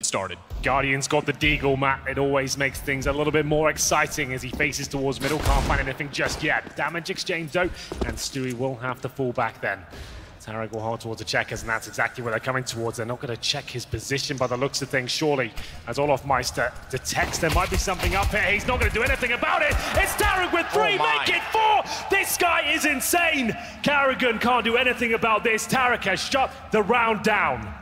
started. Guardian's got the deagle, Matt. It always makes things a little bit more exciting as he faces towards middle. Can't find anything just yet. Damage exchange though, and Stewie will have to fall back then. Tarek will hold towards the checkers, and that's exactly where they're coming towards. They're not going to check his position by the looks of things, surely, as Olaf Meister detects there might be something up here. He's not going to do anything about it. It's Tarek with 3, make it 4! This guy is insane! Carrigan can't do anything about this. Tarek has shut the round down.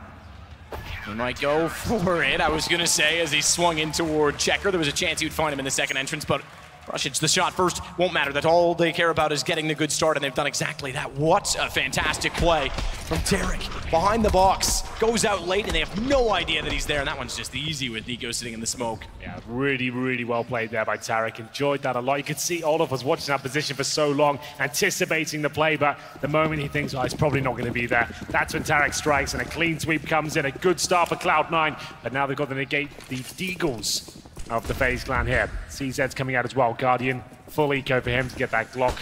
He might go for it, I was going to say, as he swung in toward Checker. There was a chance he would find him in the second entrance, but Rush, the shot first, won't matter. That's all they care about is getting the good start, and they've done exactly that. What a fantastic play from Tarek. Behind the box, goes out late, and they have no idea that he's there, and that one's just easy with Nico sitting in the smoke. Yeah, really, really well played there by Tarek. Enjoyed that a lot. You could see Olaf was watching that position for so long, anticipating the play, but the moment he thinks, oh, it's probably not going to be there, that's when Tarek strikes, and a clean sweep comes in. A good start for Cloud9, but now they've got to negate the Deagles of the FaZe clan here. CZ's coming out as well. Guardian, full eco for him to get that Glock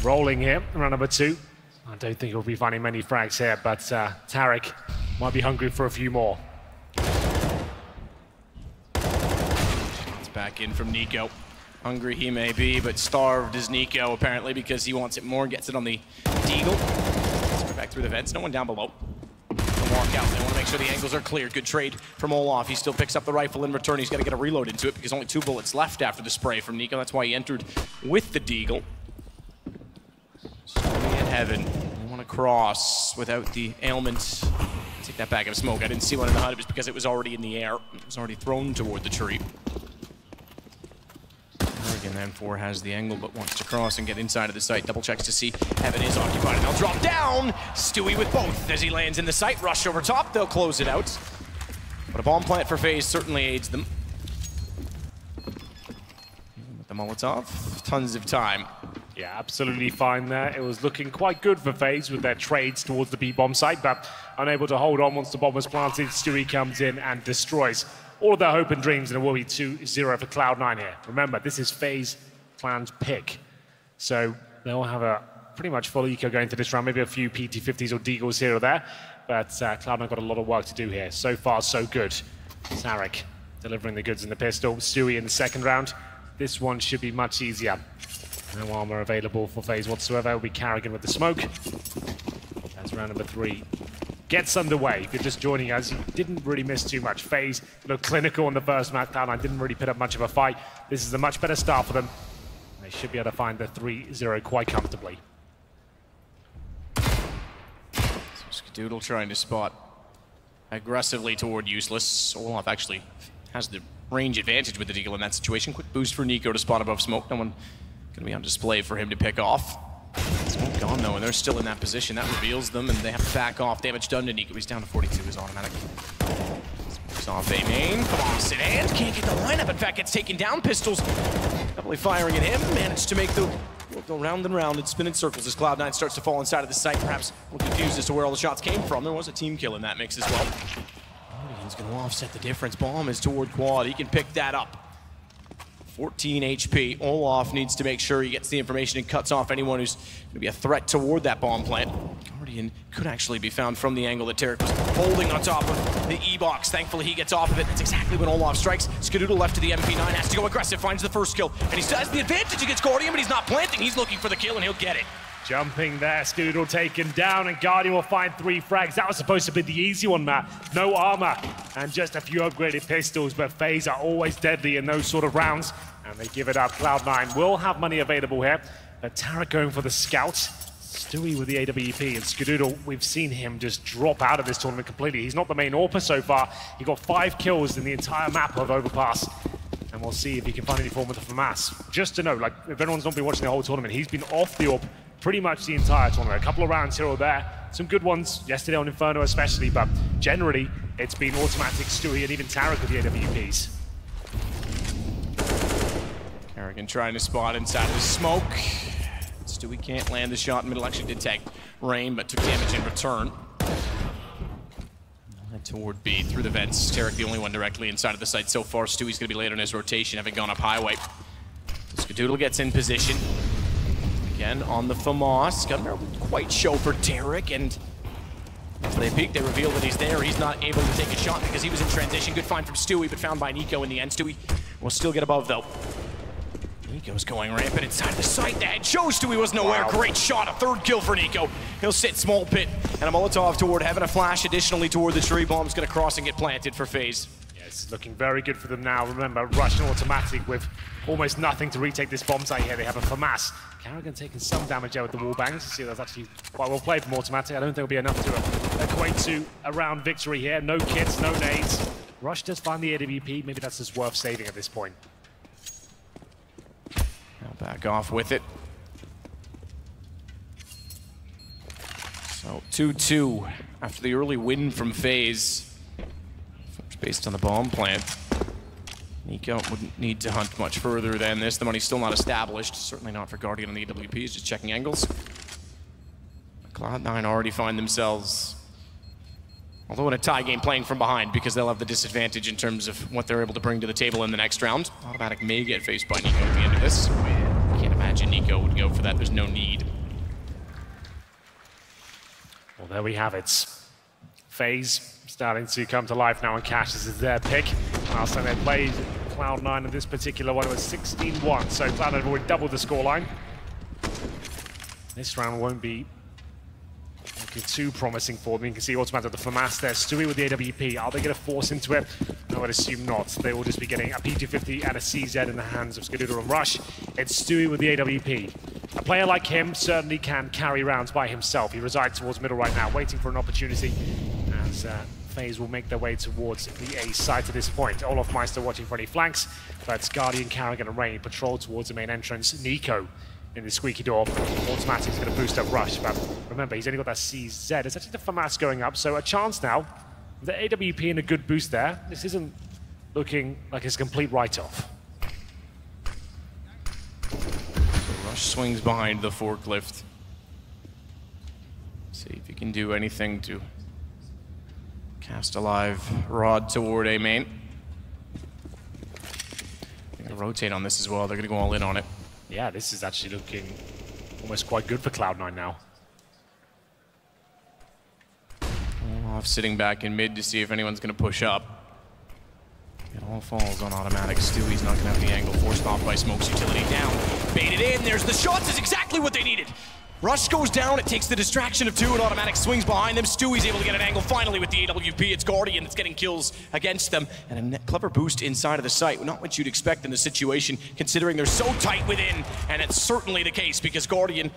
rolling here. Round number 2. I don't think he'll be finding many frags here, but Tarek might be hungry for a few more. It's back in from Nico. Hungry he may be, but starved is Nico apparently because he wants it more. Gets it on the Deagle. Let's go back through the vents. No one down below. Walk out. They want to make sure the angles are clear. Good trade from Olaf. He still picks up the rifle in return. He's got to get a reload into it because only 2 bullets left after the spray from Nico. That's why he entered with the Deagle. Stewie in heaven. They want to cross without the ailment. Take that bag of smoke. I didn't see one in the HUD. It was because it was already in the air. It was already thrown toward the tree. Again, then 4 has the angle, but wants to cross and get inside of the site. Double checks to see Heaven is occupied, and they'll drop down. Stewie with both as he lands in the site. Rush over top, they'll close it out. But a bomb plant for FaZe certainly aids them. With the Molotov, tons of time. Yeah, absolutely fine there. It was looking quite good for FaZe with their trades towards the B-bomb site, but unable to hold on once the bomb was planted. Stewie comes in and destroys all of their hope and dreams, and it will be 2-0 for Cloud9 here. Remember, this is FaZe Clan's pick. So they'll have a pretty much full eco going to this round, maybe a few PT50s or Deagles here or there, but Cloud9 got a lot of work to do here. So far, so good. Tarek delivering the goods in the pistol. Stewie in the second round. This one should be much easier. No armor available for FaZe whatsoever. It'll be Carrigan with the smoke. That's round number 3. Gets underway. If you're just joining us, you didn't really miss too much. FaZe looked clinical in the first match. Cloud9 didn't really put up much of a fight. This is a much better start for them. They should be able to find the 3-0 quite comfortably. So Skadoodle trying to spot aggressively toward Useless. Olaf actually has the range advantage with the Deagle in that situation. Quick boost for Nico to spot above smoke. No one going to be on display for him to pick off. Smoke gone though, and they're still in that position. That reveals them, and they have to back off. Damage done to Nico. He's down to 42. Is automatic. Smoke's off A main. Come on, sit and can't get the lineup. In fact, gets taken down. Pistols doubly firing at him. Managed to make the go round and round and spin in circles as Cloud9 starts to fall inside of the site. Perhaps a little confused as to where all the shots came from. There was a team kill in that mix as well. Guardian's going to offset the difference. Bomb is toward Quad. He can pick that up. 14 HP. Olaf needs to make sure he gets the information and cuts off anyone who's going to be a threat toward that bomb plant. Guardian could actually be found from the angle that Tarek was holding on top of the E-box. Thankfully, he gets off of it. That's exactly when Olaf strikes. Skadoodle left to the MP9, has to go aggressive, finds the first kill, and he still has the advantage against Guardian, but he's not planting. He's looking for the kill, and he'll get it. Jumping there, Skadoodle taken down, and Guardian will find 3 frags. That was supposed to be the easy one, Matt. No armor, and just a few upgraded pistols, but FaZe are always deadly in those sort of rounds, and they give it up. Cloud9 will have money available here, but Tarek going for the scout. Stewie with the AWP, and Skadoodle, we've seen him just drop out of this tournament completely. He's not the main AWPer so far. He got 5 kills in the entire map of Overpass. And we'll see if he can find any form of the FAMAS. Just to know, like, if anyone's not been watching the whole tournament, he's been off the AWP pretty much the entire tournament. A couple of rounds here or there. Some good ones yesterday on Inferno especially, but generally, it's been automatic Stewie and even Tarek with the AWPs. Carrigan trying to spot inside of the smoke. Stewie can't land the shot in the middle. Actually did tag Rain, but took damage in return. Head toward B through the vents. Tarek the only one directly inside of the site so far. Stewie's going to be late on his rotation, having gone up highway. Skadoodle gets in position. Again on the FAMAS. Gunner quite show for Tarek, and After they peek, they reveal that he's there. He's not able to take a shot because he was in transition. Good find from Stewie, but found by Nico in the end. Stewie will still get above, though. Nico's going rampant inside the site. The head shows Stewie was nowhere. Wow. Great shot. A third kill for Nico. He'll sit small pit. And a Molotov toward heaven. A flash additionally toward the tree. Bomb's going to cross and get planted for FaZe. Yeah, it's looking very good for them now. Remember, Russian automatic with almost nothing to retake this bomb site here. They have a FAMAS. Karrigan taking some damage out with the wall bangs. See, that's actually quite well played from automatic. I don't think it'll be enough to equate to a round victory here. No kits, no nades. Rush does find the AWP. Maybe that's just worth saving at this point. Now back off with it. So 2-2 after the early win from FaZe. Based on the bomb plant. Nico wouldn't need to hunt much further than this. The money's still not established. Certainly not for Guardian on the AWP. He's just checking angles. Cloud9 already find themselves, although in a tie game, playing from behind because they'll have the disadvantage in terms of what they're able to bring to the table in the next round. Automatic may get faced by Nico at the end of this. Can't imagine Nico would go for that. There's no need. Well, there we have it. FaZe starting to come to life now, and Cash, this is their pick. Last time they played Cloud9 in this particular one, it was 16-1, so Cloud9 have already doubled the scoreline. This round won't be looking too promising for them. You can see automatic the FAMAS there. Stewie with the AWP. Are they going to force into it? I would assume not. They will just be getting a P250 and a CZ in the hands of Skadoodle and Rush. It's Stewie with the AWP. A player like him certainly can carry rounds by himself. He resides towards middle right now, waiting for an opportunity as FaZe will make their way towards the A site at this point. Olaf Meister watching for any flanks, but Guardian, Karrigan and Rain patrol towards the main entrance. Nico in the squeaky door. Automatic is going to boost up Rush, but remember, he's only got that CZ. It's actually the FAMAS going up, so a chance now. The AWP and a good boost there. This isn't looking like it's a complete write-off. Rush swings behind the forklift. See if he can do anything to cast a live rod toward A main. They're going to rotate on this as well. They're going to go all in on it. Yeah, this is actually looking almost quite good for Cloud9 now. Olaf sitting back in mid to see if anyone's going to push up. It all falls on automatic. Stewie's not going to have the angle. Forced off by Smoke's utility down. Baited in. There's the shots. Is exactly what they needed. Rush goes down. It takes the distraction of two, and automatic swings behind them. Stewie's able to get an angle finally with the AWP. It's Guardian that's getting kills against them. And a clever boost inside of the site. Not what you'd expect in the situation, considering they're so tight within. And it's certainly the case because Guardian,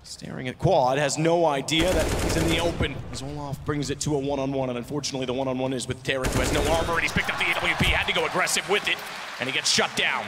staring at Quad, has no idea that he's in the open as Olaf brings it to a one-on-one, and unfortunately the one-on-one is with Tarek, who has no armor, and he's picked up the AWP, had to go aggressive with it, and he gets shut down.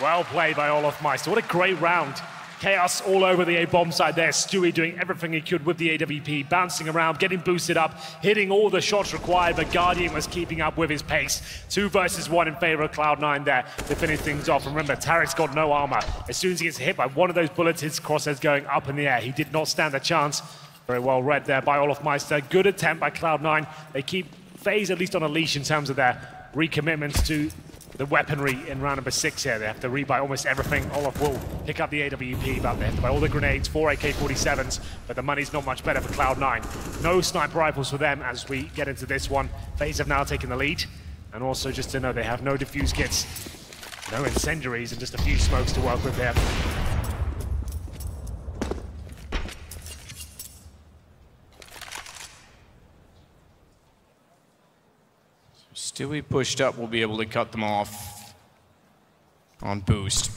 Well played by Olaf Meister. What a great round. Chaos all over the A-bomb side there. Stewie doing everything he could with the AWP, bouncing around, getting boosted up, hitting all the shots required, but Guardian was keeping up with his pace. 2 versus 1 in favor of Cloud9 there to finish things off. Remember, Tarek's got no armor. As soon as he gets hit by one of those bullets, his crosshair's going up in the air. He did not stand a chance. Very well read there by Olaf Meister. Good attempt by Cloud9. They keep FaZe at least on a leash in terms of their recommitments to the weaponry in round number 6 here. They have to rebuy almost everything. Olaf will pick up the AWP, but they have to buy all the grenades, 4 AK-47s, but the money's not much better for Cloud9. No sniper rifles for them as we get into this one. FaZe have now taken the lead, and also just to know they have no defuse kits, no incendiaries, and just a few smokes to work with there. Stewie pushed up, will be able to cut them off on boost.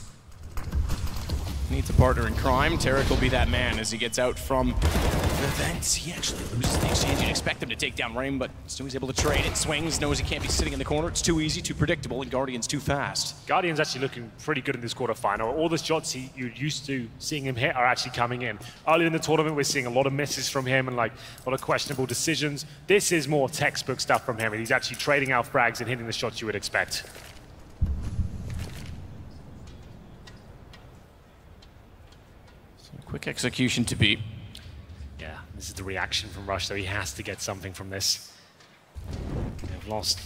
Needs a partner in crime. Tarek will be that man as he gets out from the vents. He actually loses the exchange. You'd expect him to take down Rain, but Stewie's able to trade it. Swings, knows he can't be sitting in the corner. It's too easy, too predictable, and Guardian's too fast. Guardian's actually looking pretty good in this quarterfinal. All the shots you're used to seeing him hit are actually coming in. Earlier in the tournament, we're seeing a lot of misses from him and like a lot of questionable decisions. This is more textbook stuff from him, and he's actually trading out frags and hitting the shots you would expect. Quick execution to beat. Yeah, this is the reaction from Rush, so he has to get something from this. They've lost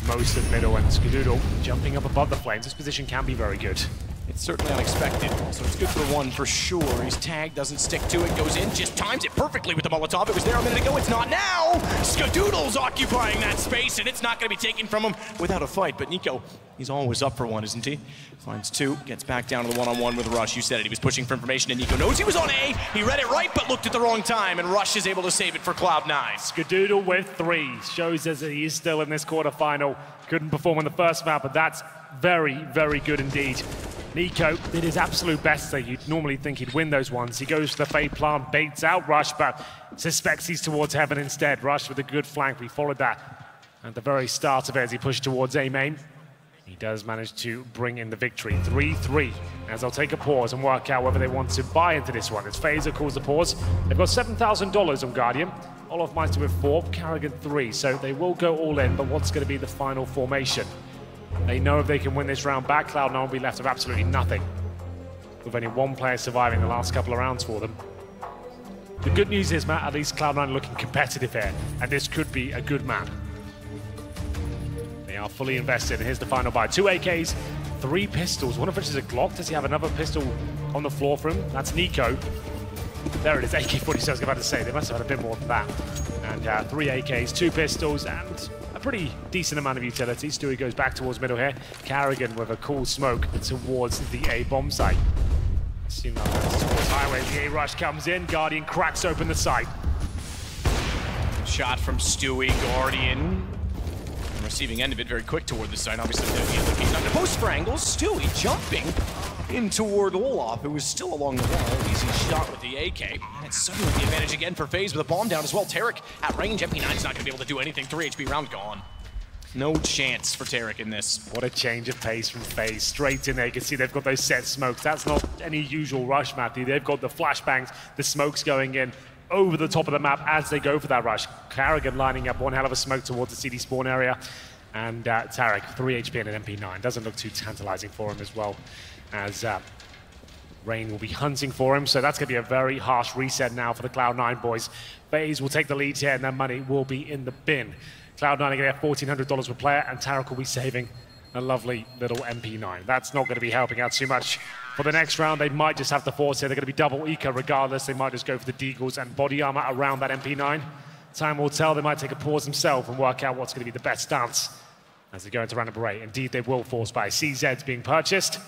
most of middle, and Skadoodle jumping up above the flames. This position can be very good. It's certainly unexpected, so it's good for one for sure. He's tagged, doesn't stick to it, goes in, just times it perfectly with the Molotov. It was there a minute ago, it's not now! Skadoodle's occupying that space, and it's not going to be taken from him without a fight. But Nico, he's always up for one, isn't he? Finds two, gets back down to the one-on-one with Rush. You said it, he was pushing for information, and Nico knows he was on A. He read it right, but looked at the wrong time, and Rush is able to save it for Cloud9. Skadoodle with 3. Shows us that he is still in this quarterfinal. Couldn't perform on the first map, but that's very, very good indeed. Nico did his absolute best there. You'd normally think he'd win those ones. He goes to the fade plant, baits out Rush, but suspects he's towards heaven instead. Rush with a good flank. We followed that at the very start of it as he pushed towards A main. He does manage to bring in the victory. 3-3, as they'll take a pause and work out whether they want to buy into this one. As FaZe calls the pause, they've got $7,000 on Guardian. Olaf Meister with 4, Carrigan 3, so they will go all in, but what's going to be the final formation? They know if they can win this round back, Cloud9 will be left with absolutely nothing, with only one player surviving the last couple of rounds for them. The good news is, Matt, at least Cloud9 are looking competitive here, and this could be a good map. They are fully invested, and here's the final buy. 2 AKs, 3 pistols, one of which is a Glock. Does he have another pistol on the floor for him? That's Nico. There it is, AK-47, I was about to say. They must have had a bit more than that. And 3 AKs, 2 pistols, and a pretty decent amount of utility. Stewie goes back towards middle here. Carrigan with a cool smoke towards the A bomb site. Assume that goes towards highway. The A rush comes in. Guardian cracks open the site. Shot from Stewie. Guardian. Receiving end of it very quick toward the site. Obviously, the implication on the post for angles. Stewie jumping in toward Olaf, who was still along the wall. Easy shot with the AK. And it's suddenly the advantage again for FaZe with a bomb down as well. Tarek at range. MP9 is not going to be able to do anything. 3 HP round gone. No chance for Tarek in this. What a change of pace from FaZe. Straight in there. You can see they've got those set smokes. That's not any usual rush, Matthew. They've got the flashbangs, the smokes going in over the top of the map as they go for that rush. Carrigan lining up one hell of a smoke towards the CD spawn area. And Tarek, 3 HP and an MP9. Doesn't look too tantalizing for him as well, as Rain will be hunting for him. So that's going to be a very harsh reset now for the Cloud9 boys. FaZe will take the lead here, and their money will be in the bin. Cloud9 are going to get $1,400 per player, and Tarek will be saving a lovely little MP9. That's not going to be helping out too much. For the next round, they might just have to force here. They're going to be double eco regardless. They might just go for the deagles and body armor around that MP9. Time will tell. They might take a pause themselves and work out what's going to be the best stance as they go into round number 8. Indeed, they will force by CZ's being purchased,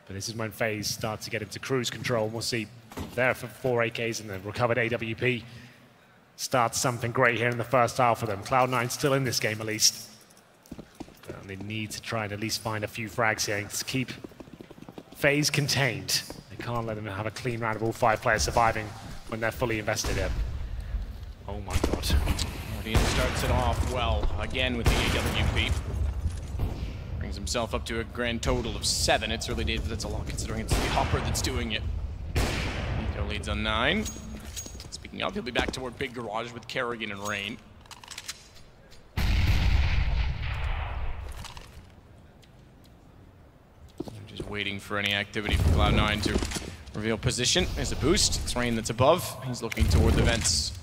but this is when FaZe starts to get into cruise control. We'll see there for 4 AKs and then recovered AWP. Starts something great here in the first half for them. Cloud9 still in this game at least. And they need to try and at least find a few frags here to keep FaZe contained. They can't let them have a clean round of all 5 players surviving when they're fully invested in. Oh my god. Guardian starts it off well, again with the AWP. Brings himself up to a grand total of 7. It's early days, but that's a lot considering it's the Hopper that's doing it. Nico leads on 9. Speaking of, he'll be back toward Big Garage with Carrigan and Rain. I'm just waiting for any activity from Cloud9 to reveal position. There's a boost. It's Rain that's above. He's looking toward the vents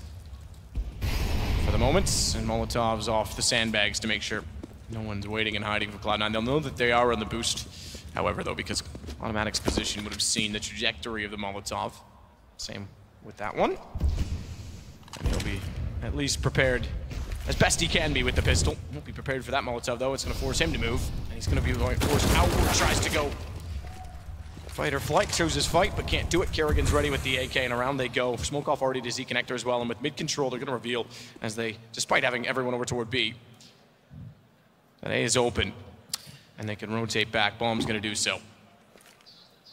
for the moment, and Molotov's off the sandbags to make sure no one's waiting and hiding for Cloud9. They'll know that they are on the boost. However, though, because Automatic's position would have seen the trajectory of the Molotov. Same with that one. And he'll be at least prepared as best he can be with the pistol. Won't be prepared for that Molotov, though. It's going to force him to move, and he's going to be forced outward. Tries to go fight or flight, chose his fight, but can't do it. Kerrigan's ready with the AK, and around they go. Smoke off already to Z connector as well, and with mid control, they're going to reveal as they, despite having everyone over toward B, that A is open, and they can rotate back. Bomb's going to do so.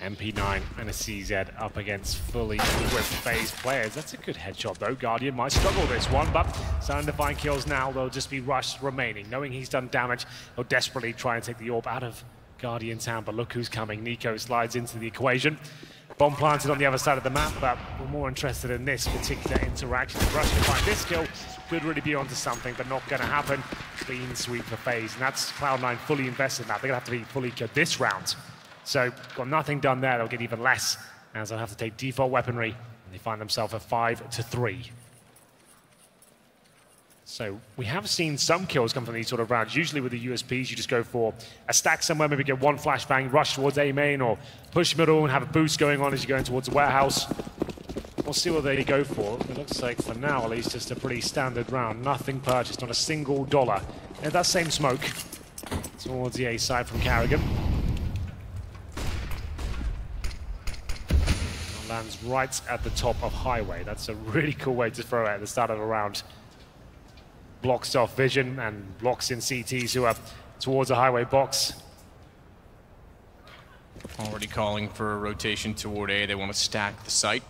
MP9 and a CZ up against fully equipped FaZe players. That's a good headshot, though. Guardian might struggle this one, but starting to find kills now. They'll just be Rush remaining. Knowing he's done damage, he'll desperately try and take the orb out of Guardian's hand, but look who's coming. Nico slides into the equation. Bomb planted on the other side of the map, but we're more interested in this particular interaction. If Rush can find this kill, could really be onto something, but not going to happen. Clean sweep for FaZe, and that's Cloud9 fully invested in that. They're going to have to be fully killed this round. So, got nothing done there. They'll get even less, as they'll have to take default weaponry, and they find themselves at 5-3. So we have seen some kills come from these sort of rounds. Usually with the USPs, you just go for a stack somewhere, maybe get one flashbang, rush towards A main, or push middle and have a boost going on as you're going towards the warehouse. We'll see what they go for. It looks like for now, at least, just a pretty standard round. Nothing purchased, not a single dollar. And that same smoke towards the A side from Carrigan. Lands right at the top of highway. That's a really cool way to throw it at the start of a round. Blocks off vision and blocks in CTs who are towards the highway box. Already calling for a rotation toward A. They want to stack the site.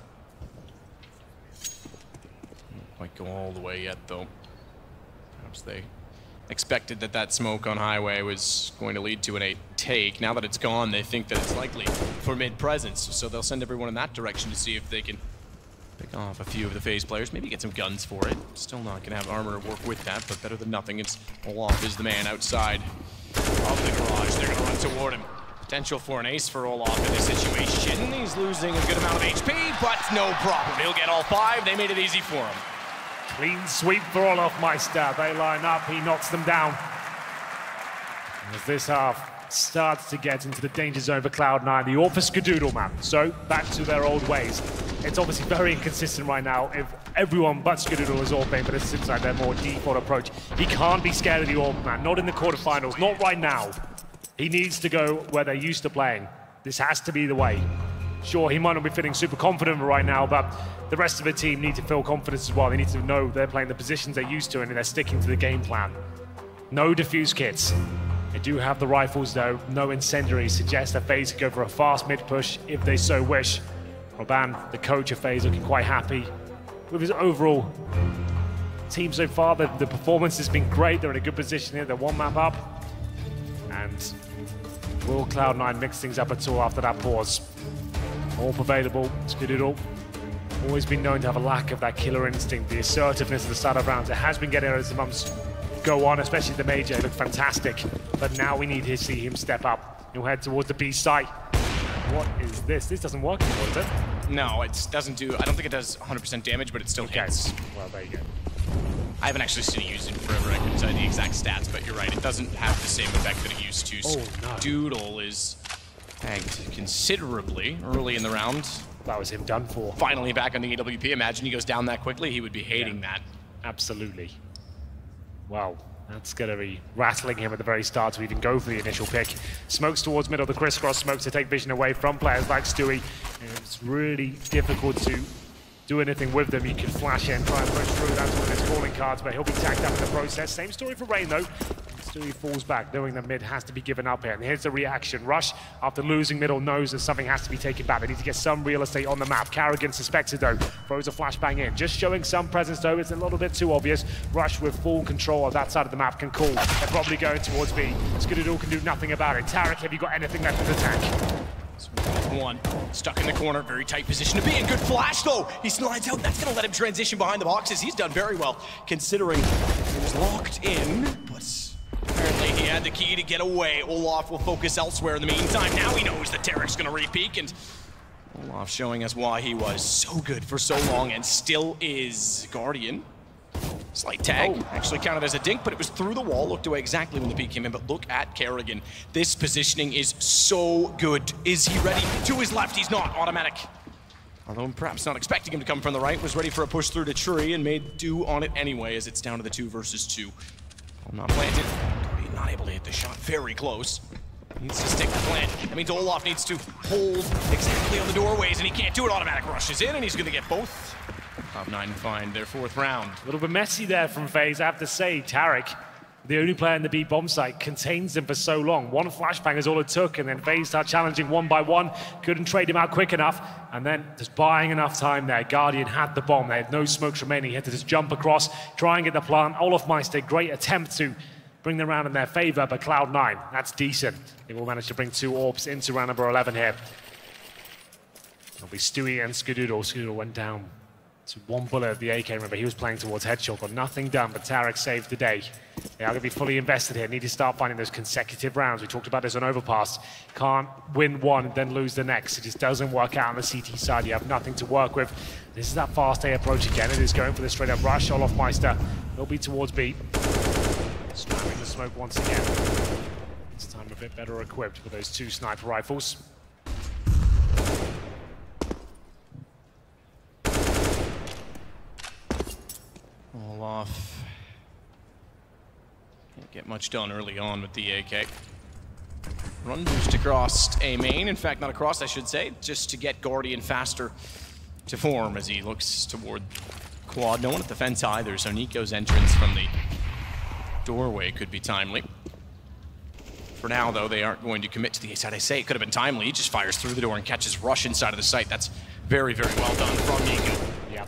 Not quite go all the way yet, though. Perhaps they expected that that smoke on highway was going to lead to an A take. Now that it's gone, they think that it's likely for mid presence, so they'll send everyone in that direction to see if they can pick off a few of the FaZe players, maybe get some guns for it. Still not going to have armor to work with that, but better than nothing. It's Olaf is the man outside of the garage. They're going to run toward him. Potential for an ace for Olaf in this situation. He's losing a good amount of HP, but no problem. He'll get all 5. They made it easy for him. Clean sweep for Olaf Meister. They line up, he knocks them down. As this half starts to get into the danger zone for Cloud9, the Orpha Skadoodle man. So, back to their old ways. It's obviously very inconsistent right now if everyone but Skadoodle is AWP, but it seems like their more default approach. He can't be scared of the AWP man, not in the quarterfinals, not right now. He needs to go where they're used to playing. This has to be the way. Sure, he might not be feeling super confident right now, but the rest of the team need to feel confidence as well. They need to know they're playing the positions they're used to and they're sticking to the game plan. No defuse kits. They do have the rifles though, no incendiaries. Suggest that FaZe could go for a fast mid push if they so wish. Roban, the coach of FaZe, looking quite happy with his overall team so far. The performance has been great. They're in a good position here. They're one map up. And will Cloud9 mix things up at all after that pause? All available, Skadoodle. Always been known to have a lack of that killer instinct, the assertiveness at the start of rounds. It has been getting as the months go on, especially the major. It looked fantastic. But now we need to see him step up. He'll head towards the B site. What is this? This doesn't work anymore, does it? No, it doesn't do... I don't think it does 100% damage, but it still hits. Well, there you go. I haven't actually seen it used in forever. I couldn't tell you the exact stats, but you're right. It doesn't have the same effect that it used to. Oh, no. Doodle is tagged considerably early in the round. That was him done for. Finally back on the AWP. Imagine he goes down that quickly. He would be hating that. Absolutely. Wow. That's going to be rattling him at the very start to even go for the initial pick. Smokes towards middle, the crisscross smokes to take vision away from players like Stewie. It's really difficult to do anything with them. You can flash in, try and push through. That's one of his calling cards, but he'll be tagged up in the process. Same story for Rain, though. Stewie falls back, knowing that mid has to be given up here. And here's the reaction. Rush, after losing middle, knows that something has to be taken back. They need to get some real estate on the map. Carrigan suspected, though. Throws a flashbang in. Just showing some presence, though. It's a little bit too obvious. Rush with full control of that side of the map can call. They're probably going towards B. Skadoodle can do nothing about it. Tarek, have you got anything left in the tank? One stuck in the corner, very tight position to be in. Good flash though. He slides out. That's gonna let him transition behind the boxes. He's done very well considering he was locked in, but apparently he had the key to get away. Olaf will focus elsewhere in the meantime. Now he knows that Tarek's gonna re-peek, and Olaf showing us why he was so good for so long and still is. Guardian. Slight tag, actually counted as a dink, but it was through the wall. Looked away exactly when the peek came in, but look at Carrigan. This positioning is so good. Is he ready? To his left, he's not. Automatic. Although perhaps not expecting him to come from the right, was ready for a push through the tree and made do on it anyway as it's down to the 2 versus 2. Not planted. Guardian not able to hit the shot. Very close. Needs to stick the plant. That means Olaf needs to hold exactly on the doorways, and he can't do it. Automatic rushes in, and he's going to get both. Cloud9 find their 4th round. A little bit messy there from FaZe. I have to say, Tarek, the only player in the B bomb site, contains them for so long. One flashbang is all it took, and then FaZe start challenging one by one. Couldn't trade him out quick enough, and then just buying enough time there. Guardian had the bomb. They had no smokes remaining. He had to just jump across, try and get the plant. Olaf Meister, great attempt to bring the round in their favor, but Cloud9, that's decent. They will manage to bring 2 AWPs into round number 11 here. It'll be Stewie and Skadoodle. Skadoodle went down to 1 bullet of the AK. Remember, he was playing towards headshot, got nothing done, but Tarek saved the day. They are going to be fully invested here. Need to start finding those consecutive rounds. We talked about this on Overpass. Can't win one and then lose the next. It just doesn't work out on the CT side. You have nothing to work with. This is that fast A approach again. It is going for the straight-up rush. Olaf Meister He'll be towards B. Slamming the smoke once again. This time a bit better equipped with those 2 sniper rifles. All off. Can't get much done early on with the AK. Run boost across A main. In fact, not across, I should say, just to get Guardian faster to form as he looks toward quad. No one at the fence either, so Nico's entrance from the doorway could be timely. For now, though, they aren't going to commit to the A side. I say it could have been timely. He just fires through the door and catches Rush inside of the site. That's very, very well done from Nico. Yeah,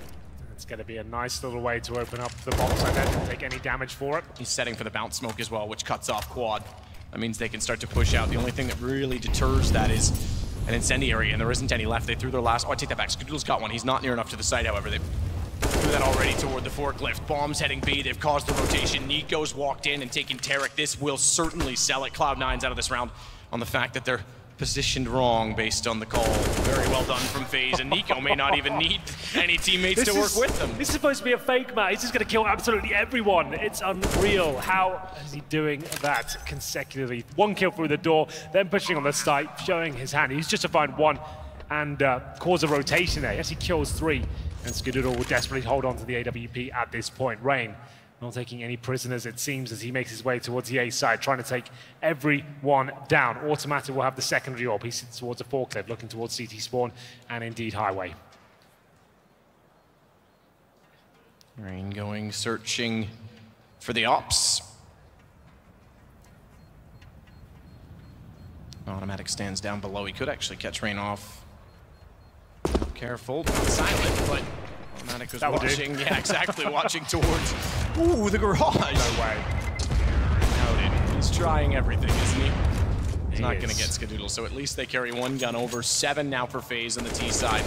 it's going to be a nice little way to open up the box like that. Don't take any damage for it. He's setting for the bounce smoke as well, which cuts off quad. That means they can start to push out. The only thing that really deters that is an incendiary, and there isn't any left. They threw their last... Oh, I take that back. Skadoodle's got one. He's not near enough to the site, however. They threw that already toward the forklift. Bombs heading B. They've caused the rotation. Nico's walked in and taken Tarek. This will certainly sell it. Cloud9's out of this round on the fact that they're positioned wrong based on the call. Very well done from FaZe, and Nico may not even need any teammates to work with them. This is supposed to be a fake match. He's just going to kill absolutely everyone. It's unreal. How is he doing that consecutively? 1 kill through the door, then pushing on the site, showing his hand. He's just to find 1 and cause a rotation there. He actually kills 3, and Skadoodle will desperately hold on to the AWP at this point. Rain not taking any prisoners, it seems, as he makes his way towards the A side, trying to take everyone down. Automatic will have the secondary orb. He sits towards a forklift, looking towards CT spawn, and indeed highway. Rain going, searching for the ops. Automatic stands down below. He could actually catch Rain off. Careful, not silent, but Automatic was watching. Yeah, exactly, watching towards... Ooh, the garage! No way. Outed. He's trying everything, isn't he? He's not going to get Skadoodle, so at least they carry 1 gun over. 7 now for FaZe on the T side.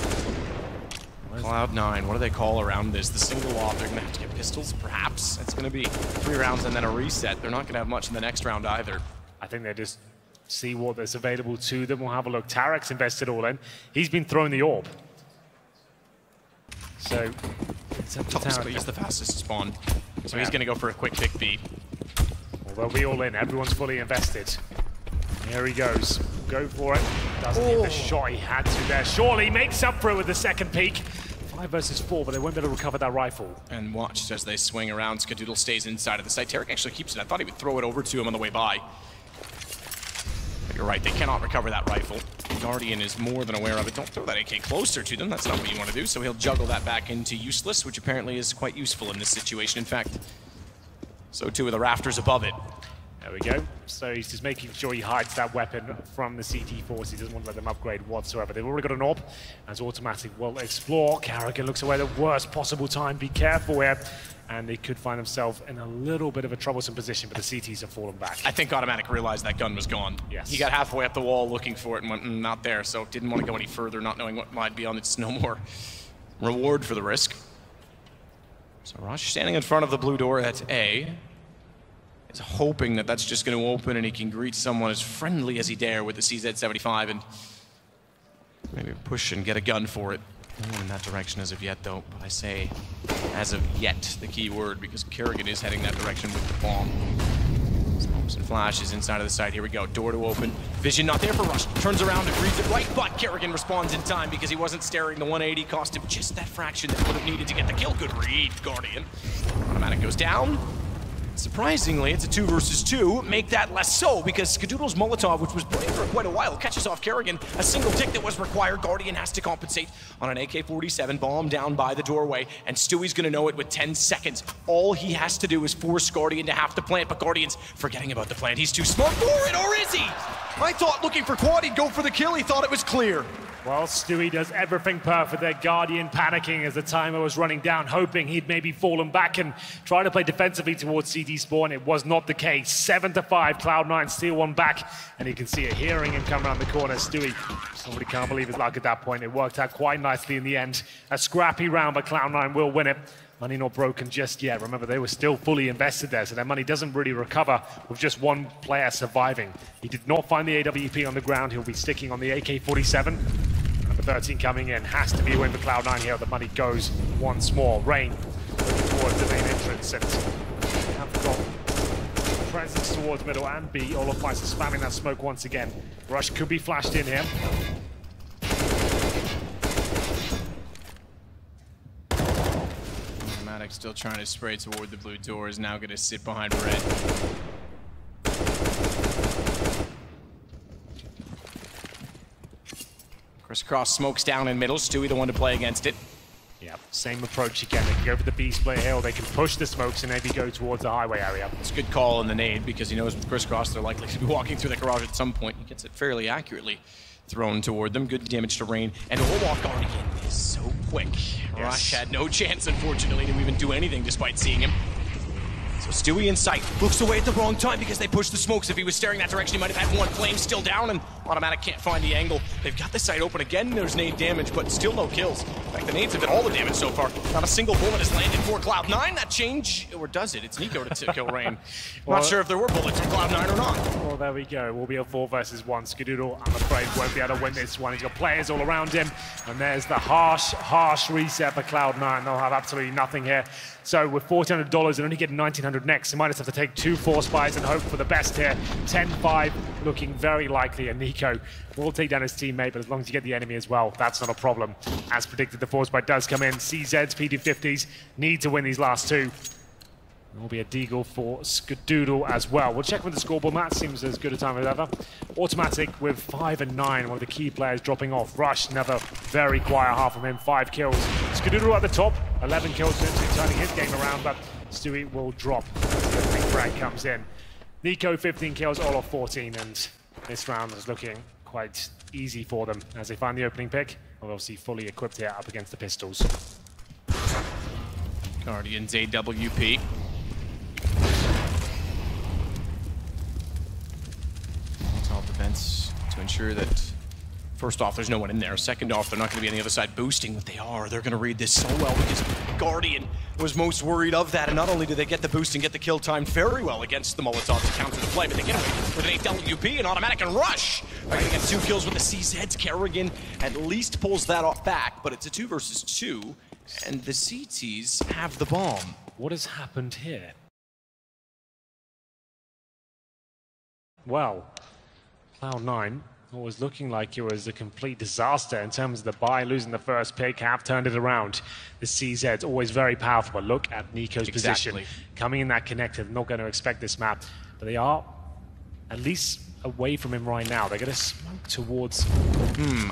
Cloud9, what do they call around this? The single off, they're going to have to get pistols, perhaps. It's going to be 3 rounds and then a reset. They're not going to have much in the next round either. I think they just see what is available to them. We'll have a look. Tarek's invested all in. He's been throwing the orb. So, it's up to Tarek. He's the fastest spawn. So he's going to go for a quick pick B. Well, they'll be all in. Everyone's fully invested. Here he goes. Go for it. Doesn't get the shot he had to there. Surely makes up for it with the second peek. 5 versus 4, but they won't be able to recover that rifle. And watch as they swing around. Skadoodle stays inside of the site. Tarek actually keeps it. I thought he would throw it over to him on the way by. But you're right, they cannot recover that rifle. Guardian is more than aware of it. Don't throw that AK closer to them. That's not what you want to do. So he'll juggle that back into useless, which apparently is quite useful in this situation. In fact, so too are the rafters above it. There we go. So he's just making sure he hides that weapon from the CT force. He doesn't want to let them upgrade whatsoever. They've already got an orb. As Automatic will explore. Carrigan looks away at the worst possible time. Be careful here. And they could find themselves in a little bit of a troublesome position, but the CTs have fallen back. I think Automatic realized that gun was gone. Yes. He got halfway up the wall looking for it and went, not there, so didn't want to go any further, not knowing what might be on it. It's no more reward for the risk. So Rush standing in front of the blue door at A is hoping that that's just going to open and he can greet someone as friendly as he dare with the CZ75 and maybe push and get a gun for it. No one in that direction as of yet, though. But I say, as of yet, the key word, because Kerrigan is heading that direction with the bomb. Smokes and flashes inside of the site. Here we go. Door to open. Vision not there for Rush. Turns around and reads it right, but Kerrigan responds in time because he wasn't staring. The 180 cost him just that fraction that would have needed to get the kill. Good read, Guardian. Automatic goes down. Surprisingly, it's a 2 versus 2. Make that less so, because Skadoodle's Molotov, which was burning for quite a while, catches off Kerrigan. A single tick that was required. Guardian has to compensate on an AK-47 bomb down by the doorway, and Stewie's gonna know it with 10 seconds. All he has to do is force Guardian to have to plant, but Guardian's forgetting about the plant. He's too smart for it, or is he? I thought looking for quad, he'd go for the kill. He thought it was clear. Well, Stewie does everything perfect there. Guardian panicking as the timer was running down, hoping he'd maybe fallen back and try to play defensively towards CT spawn. It was not the case. 7-5, Cloud9 steal one back, and you can see it, hearing him come around the corner. Stewie, somebody can't believe his luck at that point. It worked out quite nicely in the end. A scrappy round, but Cloud9 will win it. Money not broken just yet. Remember, they were still fully invested there, so their money doesn't really recover with just one player surviving. He did not find the AWP on the ground. He'll be sticking on the AK-47. Number 13 coming in. Has to be a win for Cloud9 here. The money goes once more. Rain looking towards the main entrance, and they have got presence towards middle and B. Katowice is spamming that smoke once again. Rush could be flashed in here. Automatic still trying to spray toward the blue door, is now going to sit behind red. Crisscross smokes down in middle. Stewie the one to play against it. Yeah, same approach again. They can go for the B split hill. They can push the smokes and maybe go towards the highway area. It's a good call in the nade because he knows with Crisscross they're likely to be walking through the garage at some point. He gets it fairly accurately thrown toward them. Good damage to Rain. And Olaf Guardian is so quick. Yes. Rush had no chance, unfortunately, to even do anything despite seeing him. So Stewie in sight, looks away at the wrong time because they pushed the smokes. If he was staring that direction, he might have had one. Flame still down, and Automatic can't find the angle. They've got the site open again. There's nade damage, but still no kills. In fact, the nades have done all the damage so far. Not a single bullet has landed for Cloud9. That change, or does it? It's Nico to kill Rain. Not sure if there were bullets from Cloud9 or not. Well, there we go. We'll be a 4 versus 1. Skadoodle, I'm afraid, won't be able to win this one. He's got players all around him, and there's the harsh reset for Cloud9. They'll have absolutely nothing here. So with $1,400 and only getting 1,900 next, they might just have to take 2 force buys and hope for the best here. 10-5 looking very likely, and Nico will take down his teammate, but as long as you get the enemy as well, that's not a problem. As predicted, the force buy does come in. CZ's PD50s need to win these last 2. There will be a deagle for Skadoodle as well. We'll check with the scoreboard. That seems as good a time as ever. Automatic with 5 and 9, one of the key players dropping off. Rush, another very quiet half from him, 5 kills. Skadoodle at the top, 11 kills, turning his game around, but Stewie will drop as the opening frag comes in. Nico, 15 kills, all off 14, and this round is looking quite easy for them as they find the opening pick. Well, obviously fully equipped here up against the pistols. Guardians AWP. All defense to ensure that, first off, there's no one in there. Second off, they're not going to be on the other side boosting, but they are. They're going to read this so well because Guardian was most worried of that. And not only do they get the boost and get the kill time very well against the Molotovs to counter the play, but they get away with an AWP, an Automatic, and Rush. They're going to get 2 kills with the CZs. Kerrigan at least pulls that off back, but it's a 2 versus 2, and the CTs have the bomb. What has happened here? Well, Cloud9 was looking like it was a complete disaster in terms of the buy, losing the first pick, have turned it around. The CZ's always very powerful, but look at Nico's position. Coming in that connected, not going to expect this map, but they are at least away from him right now. They're going to smoke towards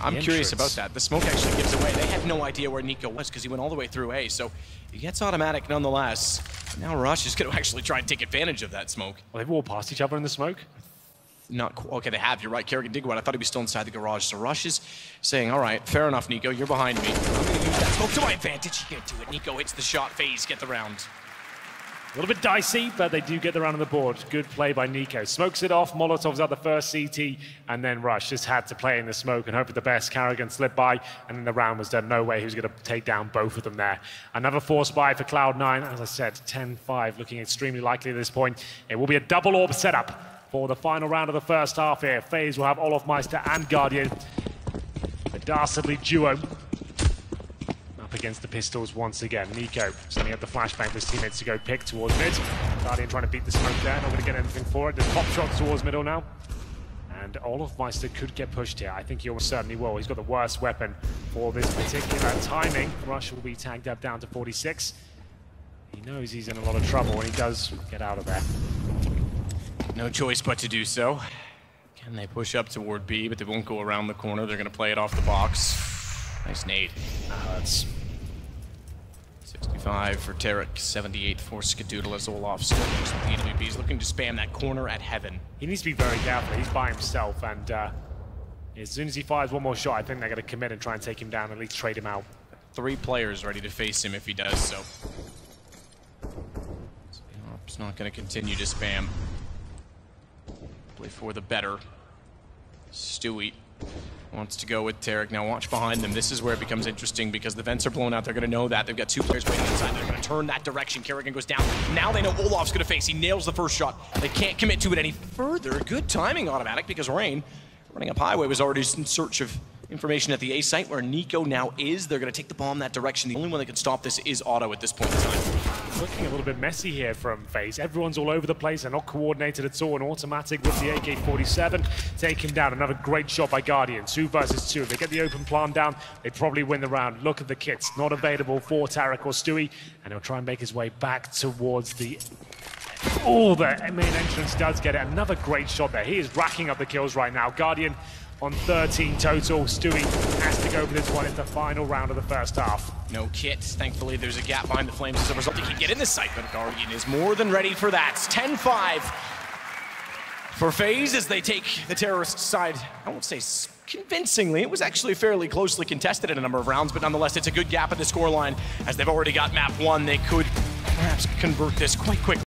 I'm curious about that. The smoke actually gives away. They had no idea where Nico was because he went all the way through A, so he gets Automatic nonetheless. Now Rush is going to actually try and take advantage of that smoke. Well, they've walked past each other in the smoke. Okay, they have. You're right. Kerrigan did go out. I thought he was still inside the garage. So Rush is saying, all right, fair enough, Nico. You're behind me. I'm going to use that smoke to my advantage. You can't do it. Nico hits the shot. FaZe get the round. A little bit dicey, but they do get the round on the board. Good play by Nico. Smokes it off. Molotov's out the first CT, and then Rush just had to play in the smoke and hope for the best. Kerrigan slipped by, and then the round was done. No way he was going to take down both of them there. Another force buy for Cloud9. As I said, 10-5 looking extremely likely at this point. It will be a double orb setup for the final round of the first half here. FaZe will have Olofmeister and Guardian. The dastardly duo up against the pistols once again. Nico setting up the flashbang for his teammates to go pick towards mid. Guardian trying to beat the smoke there, not going to get anything for it. There's pop shots towards middle now. And Olofmeister could get pushed here. I think he almost certainly will. He's got the worst weapon for this particular timing. Rush will be tagged up down to 46. He knows he's in a lot of trouble and he does get out of there. No choice but to do so. Can they push up toward B, but they won't go around the corner. They're going to play it off the box. Nice nade. That's 65 for Tarek, 78 for Skadoodle as Olaf still looks with the AWP. He's looking to spam that corner at heaven. He needs to be very careful. He's by himself, and as soon as he fires one more shot, I think they're going to commit and try and take him down, at least trade him out. 3 players ready to face him if he does so. He's not going to continue to spam. Play for the better. Stewie wants to go with Tarek. Now watch behind them. This is where it becomes interesting because the vents are blown out. They're going to know that. They've got 2 players waiting inside. They're going to turn that direction. Kerrigan goes down. Now they know Olaf's going to face. He nails the first shot. They can't commit to it any further. Good timing, Automatic, because Rain, running up highway, was already in search of information at the A site where Nico now is. They're going to take the bomb that direction. The only one that can stop this is Otto at this point in time. Looking a little bit messy here from FaZe. Everyone's all over the place. They're not coordinated at all. An automatic with the AK-47. Take him down. Another great shot by Guardian. 2 versus 2. They get the open plan down. They probably win the round. Look at the kits. Not available for Tarek or Stewie. And he'll try and make his way back towards the... Oh, the main entrance does get it. Another great shot there. He is racking up the kills right now. Guardian on 13 total. Stewie has to go for this one. It's the final round of the first half. No kit. Thankfully, there's a gap behind the Flames as a result. He can get in this site, but Guardian is more than ready for that. It's 10-5 for FaZe as they take the terrorist side. I won't say convincingly. It was actually fairly closely contested in a number of rounds, but nonetheless, it's a good gap in the scoreline as they've already got map 1. They could perhaps convert this quite quickly.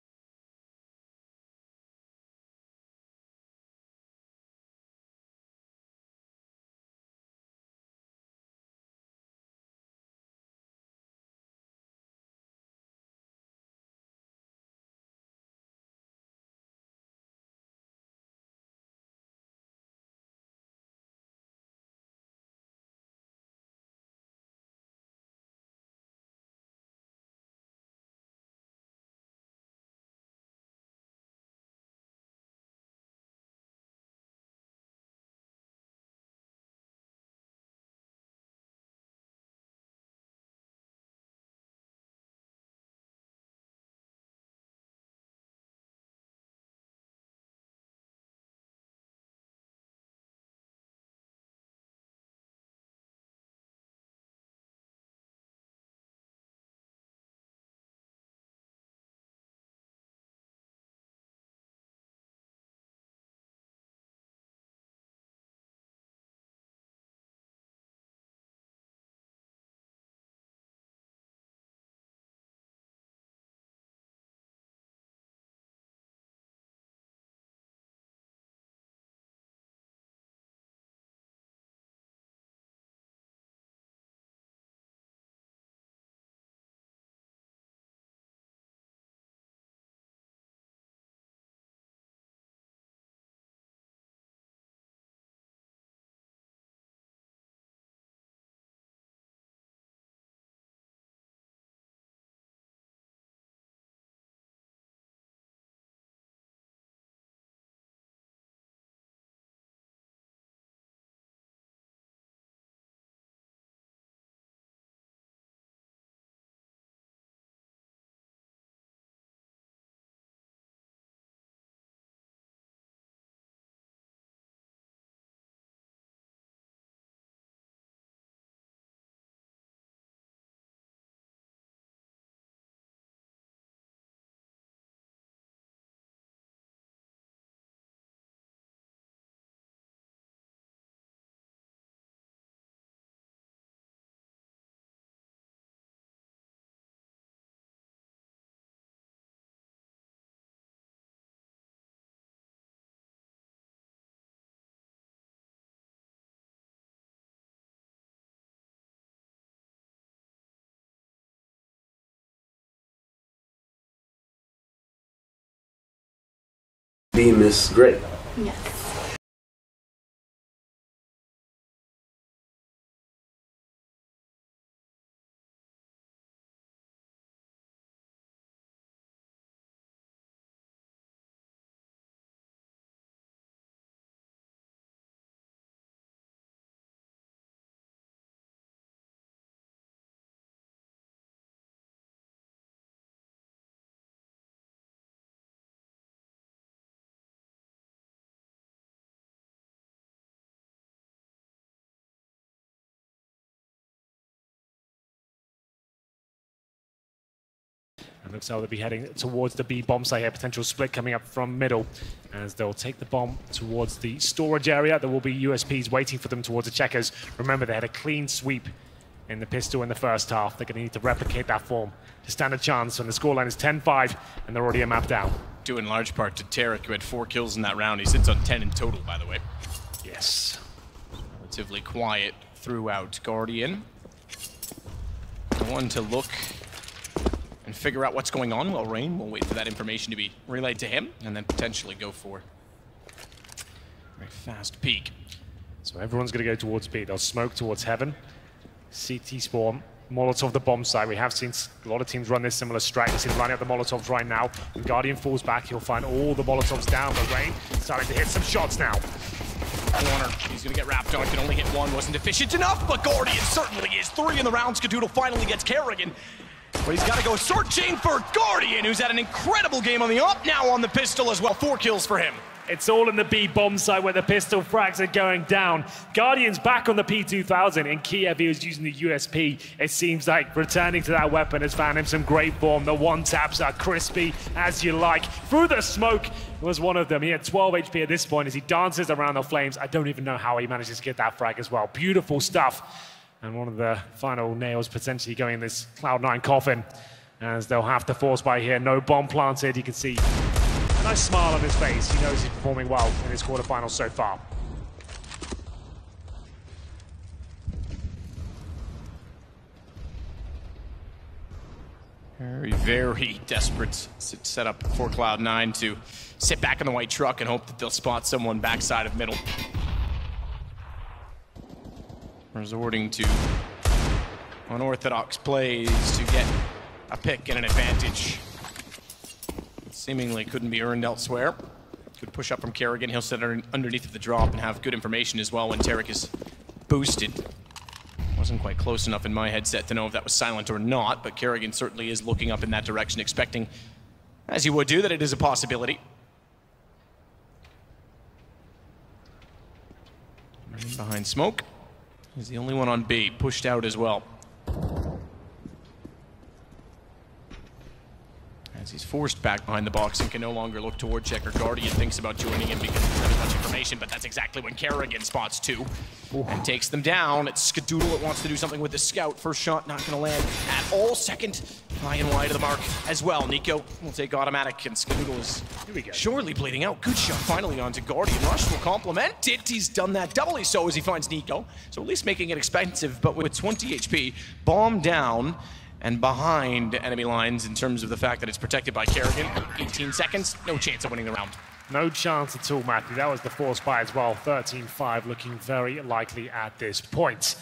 Beam is great. Yes. And looks like they'll be heading towards the B bomb site here. Potential split coming up from middle as they'll take the bomb towards the storage area. There will be USPs waiting for them towards the checkers. Remember, they had a clean sweep in the pistol in the first half. They're going to need to replicate that form to stand a chance when the scoreline is 10-5 and they're already a map down. Due in large part to Tarek, who had 4 kills in that round. He sits on 10 in total, by the way. Yes. Relatively quiet throughout. Guardian. The one to look and figure out what's going on while Rain will wait for that information to be relayed to him and then potentially go for a very fast peek. So everyone's going to go towards B. They'll smoke towards Heaven. CT spawn. Molotov the bomb site. We have seen a lot of teams run this similar strat. You see lining up the Molotovs right now. When Guardian falls back, he'll find all the Molotovs down. But Rain starting to hit some shots now. Corner. He's going to get wrapped on. Can only hit one. Wasn't efficient enough, but Guardian certainly is. 3 in the round. Skadoodle finally gets Kerrigan. But he's got to go sword chain for Guardian, who's had an incredible game on the up, now on the pistol as well. 4 kills for him. It's all in the B bomb site where the pistol frags are going down. Guardian's back on the P2000. In Kiev, he was using the USP. It seems like returning to that weapon has found him some great form. The one-taps are crispy as you like. Through the smoke was one of them. He had 12 HP at this point as he dances around the flames. I don't even know how he manages to get that frag as well. Beautiful stuff. And one of the final nails potentially going in this Cloud9 coffin, as they'll have to force by here. No bomb planted. You can see a nice smile on his face. He knows he's performing well in his quarterfinals so far. Very, very desperate setup for Cloud9 to sit back in the white truck and hope that they'll spot someone backside of middle. Resorting to unorthodox plays to get a pick and an advantage. Seemingly couldn't be earned elsewhere. Good push up from Kerrigan. He'll sit underneath of the drop and have good information as well when Tarek is boosted. Wasn't quite close enough in my headset to know if that was silent or not, but Kerrigan certainly is looking up in that direction, expecting, as he would do, that it is a possibility. Behind smoke. He's the only one on B, pushed out as well. As he's forced back behind the box and can no longer look toward Checker. Guardian thinks about joining him because he doesn't have much information, but that's exactly when Kerrigan spots 2 and takes them down. It's Skadoodle that wants to do something with the scout. First shot not going to land at all. Second, high and wide of the mark as well. Nico will take automatic, and Skadoodle is surely bleeding out. Good shot finally onto Guardian. Rush will complement it. He's done that doubly so as he finds Nico. So at least making it expensive, but with 20 HP, bomb down and behind enemy lines in terms of the fact that it's protected by Kerrigan. 18 seconds, no chance of winning the round. No chance at all, Matthew. That was the force buy as well. 13-5 looking very likely at this point.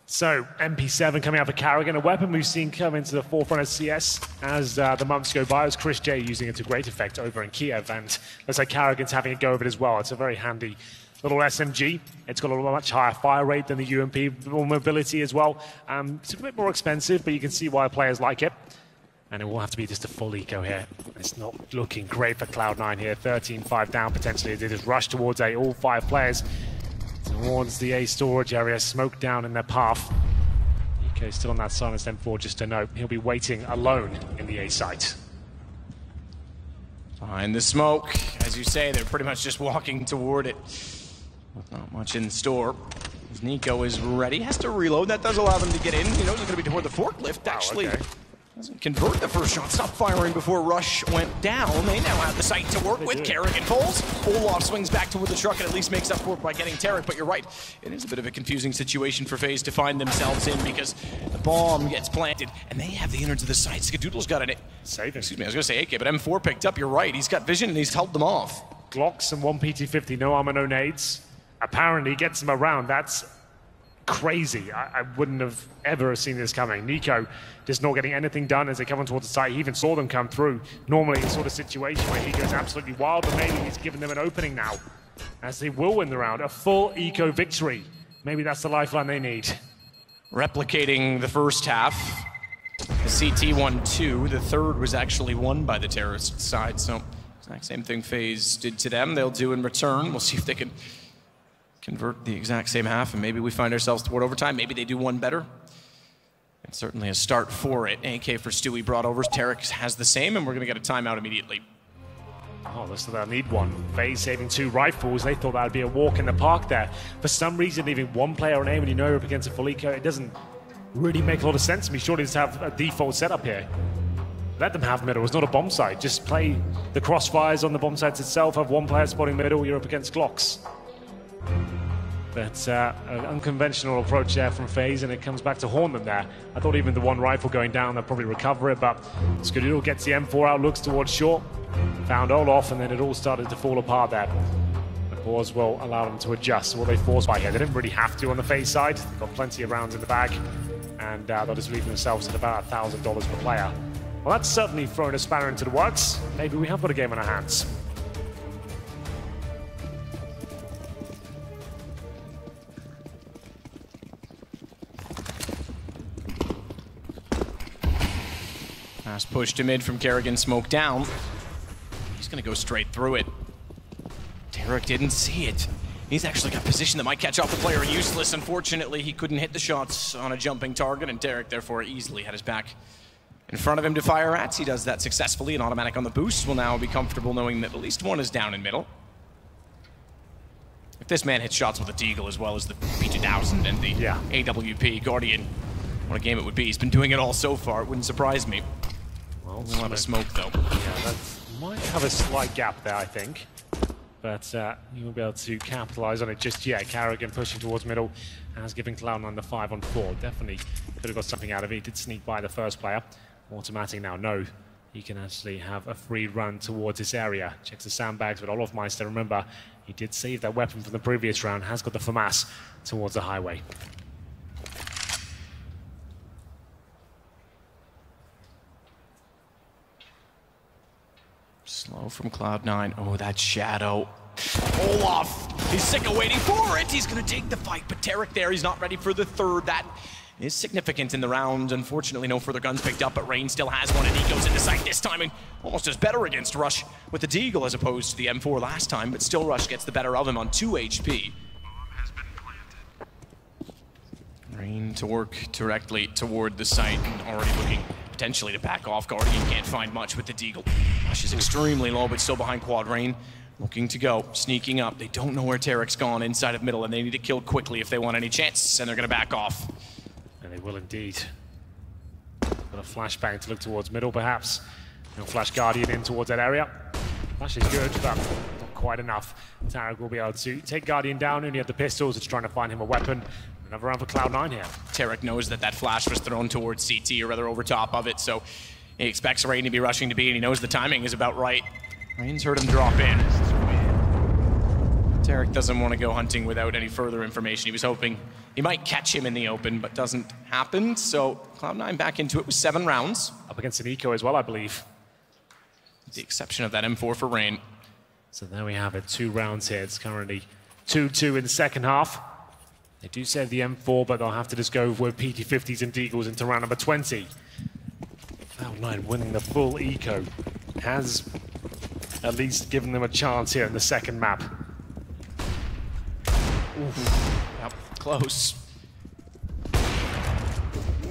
So, MP7 coming out for Kerrigan, a weapon we've seen come into the forefront of CS as the months go by. It was Chris J using it to great effect over in Kiev, and looks like Kerrigan's having a go of it as well. It's a very handy little SMG. It's got a much higher fire rate than the UMP, more mobility as well. It's a bit more expensive, but you can see why players like it. And it will have to be just a full eco here. It's not looking great for Cloud9 here. 13-5 down potentially. They just rush towards A, all 5 players towards the A storage area, smoke down in their path. Eco still on that silence M4, just to note. He'll be waiting alone in the A site. Behind the smoke, as you say, they're pretty much just walking toward it. Not much in store. Nico is ready, has to reload. That does allow them to get in. He knows it's going to be toward the forklift, actually. Okay. Doesn't convert the first shot. Stopped firing before Rush went down. They now have the site to work with. Kerrigan falls. Olaf swings back toward the truck and at least makes up for it by getting Tarek. But you're right, it is a bit of a confusing situation for FaZe to find themselves in because the bomb gets planted and they have the innards of the site. Skadoodle's got an excuse me, I was going to say AK, but M4 picked up. You're right, he's got vision and he's held them off. Glocks and 1 PT50, no armor, no nades. Apparently gets them around. That's crazy. I wouldn't have ever seen this coming. Nico just not getting anything done as they come on towards the site. He even saw them come through. Normally it's sort of situation where he goes absolutely wild, but maybe he's given them an opening now, as they will win the round. A full eco victory. Maybe that's the lifeline they need. Replicating the first half. The CT won 2. The third was actually won by the terrorist side. So exact same thing FaZe did to them. They'll do in return. We'll see if they can convert the exact same half, and maybe we find ourselves toward overtime. Maybe they do one better. It's certainly a start for it. AK for Stewie brought over. Tarek has the same, and we're going to get a timeout immediately. Oh, looks like they'll need one. FaZe saving 2 rifles. They thought that would be a walk in the park there. For some reason, leaving 1 player on A when you know you're up against a full eco, it doesn't really make a lot of sense to me. Surely just have a default setup here. Let them have middle. It's not a bomb site. Just play the crossfires on the bomb sites itself. Have 1 player spotting middle. You're up against Glocks. But an unconventional approach there from FaZe, and it comes back to haunt them there. I thought even the 1 rifle going down, they'll probably recover it, but Skadoodle gets the M4 out, looks towards short, found Olaf, and then it all started to fall apart there. pause will allow them to adjust. So will they force by here? They didn't really have to on the FaZe side. They've got plenty of rounds in the bag, and they'll just leave themselves at about $1,000 per player. Well, that's certainly thrown a spanner into the works. Maybe we have got a game on our hands. Pass push to mid from Kerrigan, smoke down. He's gonna go straight through it. Derek didn't see it. He's actually got position that might catch off the player useless. Unfortunately, he couldn't hit the shots on a jumping target, and Derek therefore easily had his back in front of him to fire at. He does that successfully, and automatic on the boost will now be comfortable knowing that at least one is down in middle. If this man hits shots with a Deagle as well as the P2000 and the AWP Guardian, what a game it would be. He's been doing it all so far, it wouldn't surprise me. Well, we'll have a smoke though. Yeah, that might have a slight gap there, I think. But you won't be able to capitalize on it just yet. Kerrigan pushing towards middle has given Cloud9 the 5-on-4. Definitely could have got something out of it. He did sneak by the first player. Automatic now, no. He can actually have a free run towards this area. Checks the sandbags, but Olofmeister, remember, he did save that weapon from the previous round, has got the FAMAS towards the highway. Slow from Cloud9. Oh, that shadow. Olaf, he's sick of waiting for it. He's going to take the fight, but Tarek there, he's not ready for the third. That is significant in the round. Unfortunately, no further guns picked up, but Rain still has one, and he goes into sight this time, and almost as better against Rush with the Deagle as opposed to the M4 last time, but still Rush gets the better of him on 2 HP. Rain to work directly toward the site, and already looking potentially to back off. Guardian can't find much with the Deagle. Rush is extremely low, but still behind Quad. Rain looking to go, sneaking up. They don't know where Tarek's gone inside of middle, and they need to kill quickly if they want any chance, and they're going to back off. And they will indeed. Got a flashbang to look towards middle, perhaps. And flash Guardian in towards that area. Flash is good, but not quite enough. Tarek will be able to take Guardian down, only have the pistols. It's trying to find him a weapon. Another round for Cloud9 here. Tarek knows that that flash was thrown towards CT, or rather over top of it, so he expects Rain to be rushing to B, and he knows the timing is about right. Rain's heard him drop in. Tarek doesn't want to go hunting without any further information. He was hoping he might catch him in the open, but doesn't happen, so Cloud9 back into it with 7 rounds. Up against an eco as well, I believe. With the exception of that M4 for Rain. So there we have it, 2 rounds here. It's currently 2-2 in the second half. They do save the M4, but they'll have to just go with PT50s and Deagles into round number 20. Cloud9 winning the full eco has at least given them a chance here in the second map. Oof. Yep, close.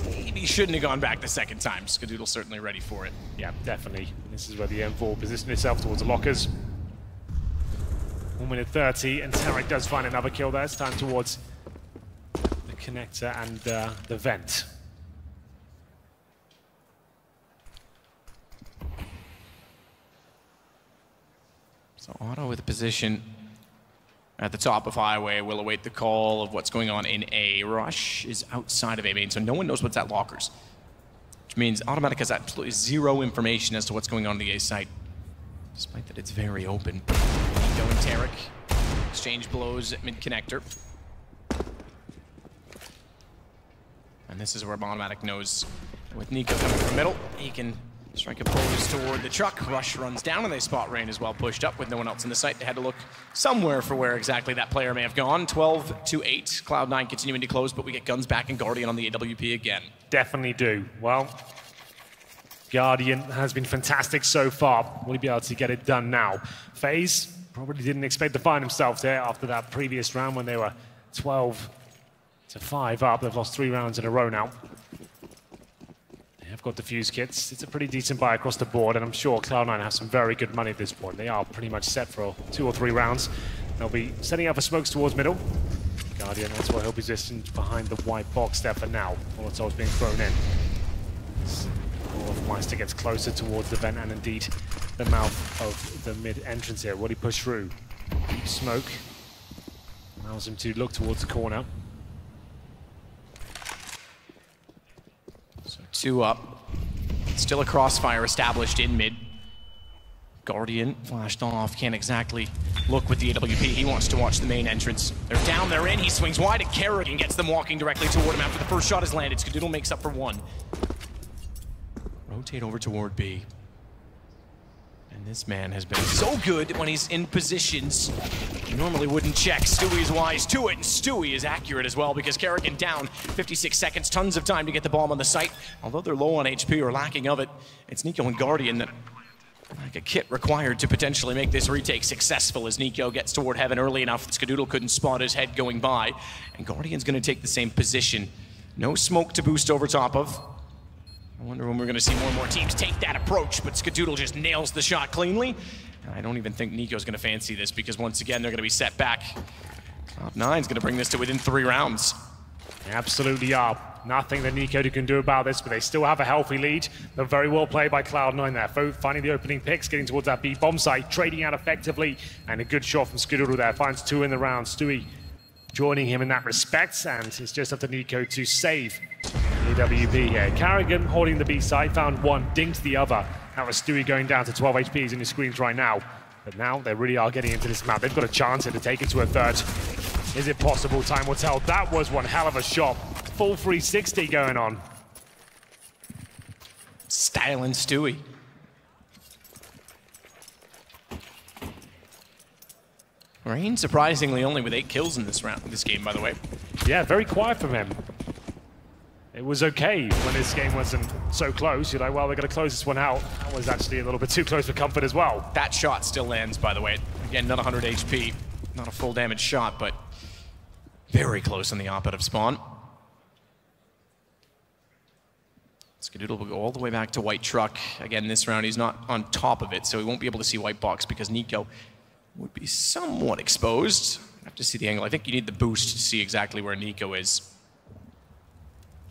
Maybe he shouldn't have gone back the second time. Skadoodle's certainly ready for it. Yeah, definitely. This is where the M4 positioned itself towards the lockers. 1 minute 30, and Tarek does find another kill there. It's time towards the connector and the vent. So Otto with a position at the top of highway will await the call of what's going on in A. Rush is outside of A main, so no one knows what's at lockers. Which means Automatic has absolutely 0 information as to what's going on in the A site, despite that it's very open. Nico and Tarek exchange blows at mid-connector. And this is where Automatic knows with Nico coming from middle, he can strike a pose toward the truck. Rush runs down, and they spot Rain as well, pushed up with no one else in the site. They had to look somewhere for where exactly that player may have gone. 12-8, Cloud9 continuing to close, but we get guns back and Guardian on the AWP again. Definitely do. Well, Guardian has been fantastic so far. Will he be able to get it done now? FaZe probably didn't expect to find themselves there after that previous round when they were 12-5 up. They've lost 3 rounds in a row now. They've got defuse kits. It's a pretty decent buy across the board, and I'm sure Cloud9 have some very good money at this point. They are pretty much set for 2 or 3 rounds. They'll be setting up for smokes towards middle. Guardian also will help positioned behind the white box there for now. Molotov's being thrown in. Meister gets closer towards the vent and indeed the mouth of the mid entrance here. Will he push through? Deep smoke allows him to look towards the corner. So 2 up. Still a crossfire established in mid. Guardian flashed off, can't exactly look with the AWP. He wants to watch the main entrance. They're down, they're in, he swings wide, and Kerrigan gets them walking directly toward him after the first shot is landed. Skadoodle makes up for one. Rotate over toward B. And this man has been so good when he's in positions he normally wouldn't check. Stewie's wise to it, and Stewie is accurate as well because Kerrigan down 56 seconds, tons of time to get the bomb on the site. Although they're low on HP or lacking of it, it's Nico and Guardian that like a kit required to potentially make this retake successful as Nico gets toward heaven early enough that Skadoodle couldn't spot his head going by. And Guardian's going to take the same position. No smoke to boost over top of. I wonder when we're going to see more and more teams take that approach, but Skadoodle just nails the shot cleanly. And I don't even think Nico's going to fancy this because once again they're going to be set back. Cloud9's going to bring this to within 3 rounds. They absolutely are. Nothing that Nico can do about this, but they still have a healthy lead. They're very well played by Cloud9 there. Finding the opening picks, getting towards that B bomb site, trading out effectively, and a good shot from Skadoodle there. Finds 2 in the round. Stewie joining him in that respect, and it's just up to Nico to save the AWP here. Kerrigan holding the B side, found 1, dinked the other. That was Stewie going down to 12 HP. He's in his screens right now. But now they really are getting into this map. They've got a chance here to take it to a third. Is it possible? Time will tell. That was one hell of a shot. Full 360 going on. Styling Stewie. Rain surprisingly only with 8 kills in this game, by the way. Yeah, very quiet from him. It was okay when this game wasn't so close. You're like, well, they're going to close this one out. That was actually a little bit too close for comfort as well. That shot still lands, by the way. Again, not 100 HP. Not a full damage shot, but very close on the op-ed of spawn. Skadoodle will go all the way back to white truck. Again, this round he's not on top of it, so he won't be able to see white box because Nico would be somewhat exposed. I have to see the angle. I think you need the boost to see exactly where Nico is.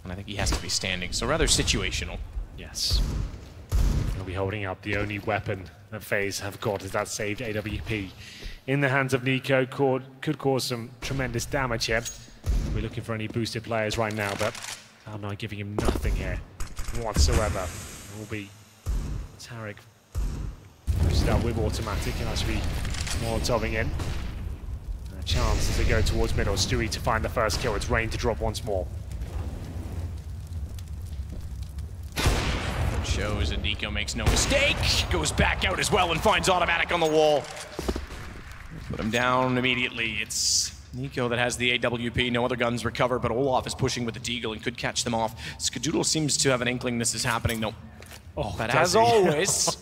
And I think he has to be standing, so rather situational. Yes. He'll be holding up. The only weapon that FaZe have got is that saved AWP. In the hands of Nico, could cause some tremendous damage here. We're looking for any boosted players right now, but I'm not giving him nothing here whatsoever. It will be Tarek boosted up with automatic and actually Molotoving in. And a chance as they go towards middle. Stewie to find the first kill. It's Rain to drop once more. Shows that Nico makes no mistake. Goes back out as well and finds automatic on the wall. Put him down immediately. It's Nico that has the AWP. No other guns recover, but Olaf is pushing with the Deagle and could catch them off. Skadoodle seems to have an inkling this is happening, though. Oh, but as always,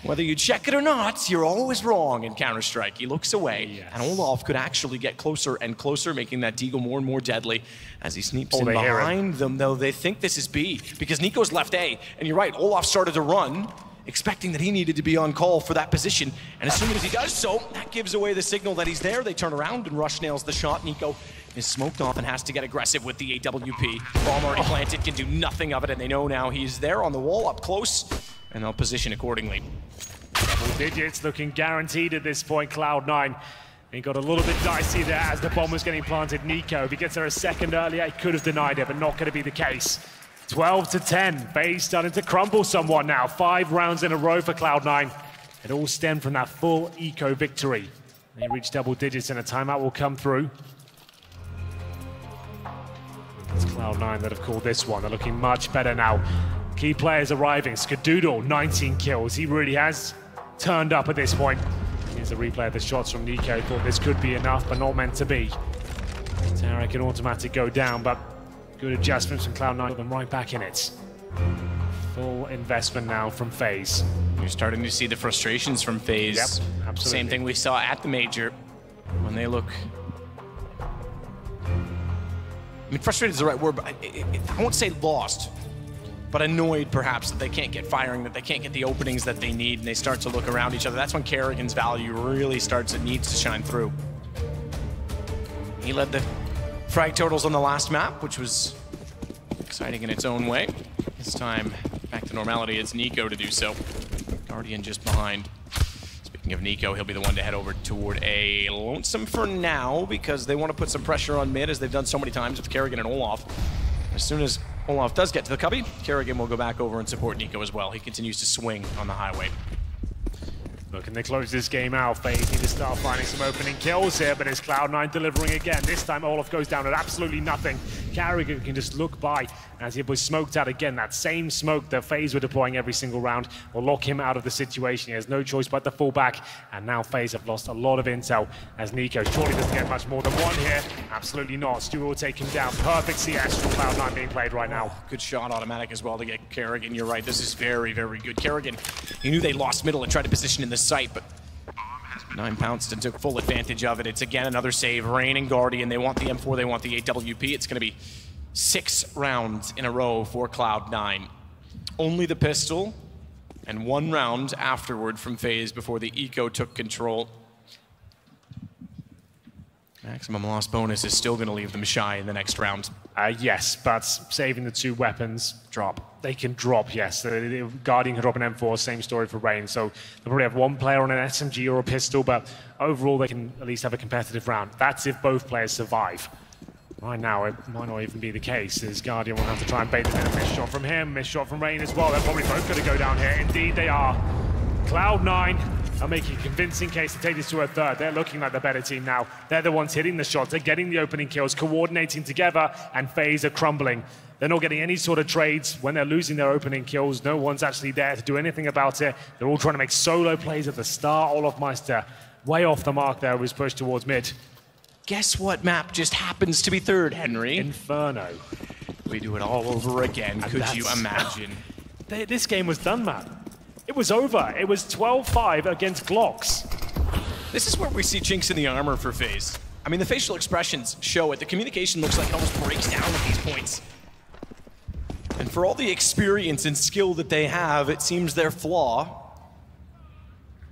whether you check it or not, you're always wrong in Counter-Strike. He looks away, yes. And Olaf could actually get closer and closer, making that Deagle more and more deadly as he sneaks in behind them, though they think this is B, because Nico's left A, and you're right, Olaf started to run, expecting that he needed to be on call for that position, and as soon as he does so, that gives away the signal that he's there. They turn around and Rush nails the shot. Nico is smoked off and has to get aggressive with the AWP. Bomb already planted, can do nothing of it, and they know now he's there on the wall up close, and they'll position accordingly. Double digits looking guaranteed at this point, Cloud9. He got a little bit dicey there as the bomb was getting planted. Nico, if he gets there a second earlier, he could have denied it, but not going to be the case. 12 to 10, FaZe starting to crumble somewhat now. 5 rounds in a row for Cloud9. It all stemmed from that full eco victory. They reach double digits and a timeout will come through. It's Cloud9 that have called this one. They're looking much better now. Key players arriving. Skadoodle, 19 kills. He really has turned up at this point. Here's a replay of the shots from Nico. Thought this could be enough, but not meant to be. Tarek and automatic go down, but good adjustments from Cloud9. Put them right back in it. Full investment now from FaZe. You're starting to see the frustrations from FaZe. Yep, absolutely. Same thing we saw at the Major when they look... I mean, frustrated is the right word, but I won't say lost, but annoyed perhaps that they can't get firing, that they can't get the openings that they need, and they start to look around each other. That's when Kerrigan's value really needs to shine through. He led the frag totals on the last map, which was exciting in its own way. This time, back to normality, it's Nico to do so. Guardian just behind. Speaking of Nico, he'll be the one to head over toward A. Lonesome for now, because they want to put some pressure on mid, as they've done so many times with Kerrigan and Olaf. As soon as Olaf does get to the cubby, Kerrigan will go back over and support Nico as well. He continues to swing on the highway. Looking to close this game out. FaZe need to start finding some opening kills here, but it's Cloud9 delivering again. This time Olaf goes down at absolutely nothing. Carrigan can just look by as he was smoked out again. That same smoke that FaZe were deploying every single round will lock him out of the situation. He has no choice but to fall back, and now FaZe have lost a lot of intel as Nico surely doesn't get much more than one here. Absolutely not. Stu will take him down. Perfect CS from Cloud9 being played right now. Good shot, automatic as well to get Carrigan. You're right, this is very, very good. Carrigan, he knew they lost middle and tried to position in the site, but 9 pounced and took full advantage of it. It's again another save. Rain and Guardian, they want the M4, they want the AWP. It's going to be 6 rounds in a row for Cloud9. Only the pistol and 1 round afterward from FaZe before the Eco took control. Maximum loss bonus is still going to leave them shy in the next round. Yes, but saving the 2 weapons. Drop. They can drop, yes. The Guardian can drop an M4, same story for Rain. So they'll probably have 1 player on an SMG or a pistol, but overall they can at least have a competitive round. That's if both players survive. Right now, it might not even be the case, as Guardian will have to try and bait them in. A missed shot from him, missed shot from Rain as well. They're probably both going to go down here. Indeed, they are. Cloud9 are making a convincing case to take this to a third. They're looking like the better team now. They're the ones hitting the shots. They're getting the opening kills, coordinating together, and FaZe are crumbling. They're not getting any sort of trades when they're losing their opening kills. No one's actually there to do anything about it. They're all trying to make solo plays at the start. Olaf Meister way off the mark there, was pushed towards mid. Guess what map just happens to be third, Henry? Inferno. We do it all over again. And could you imagine? This game was done, man. It was over. It was 12-5 against Glocks. This is where we see chinks in the armor for FaZe. I mean, the facial expressions show it. The communication looks like it almost breaks down at these points. And for all the experience and skill that they have, it seems their flaw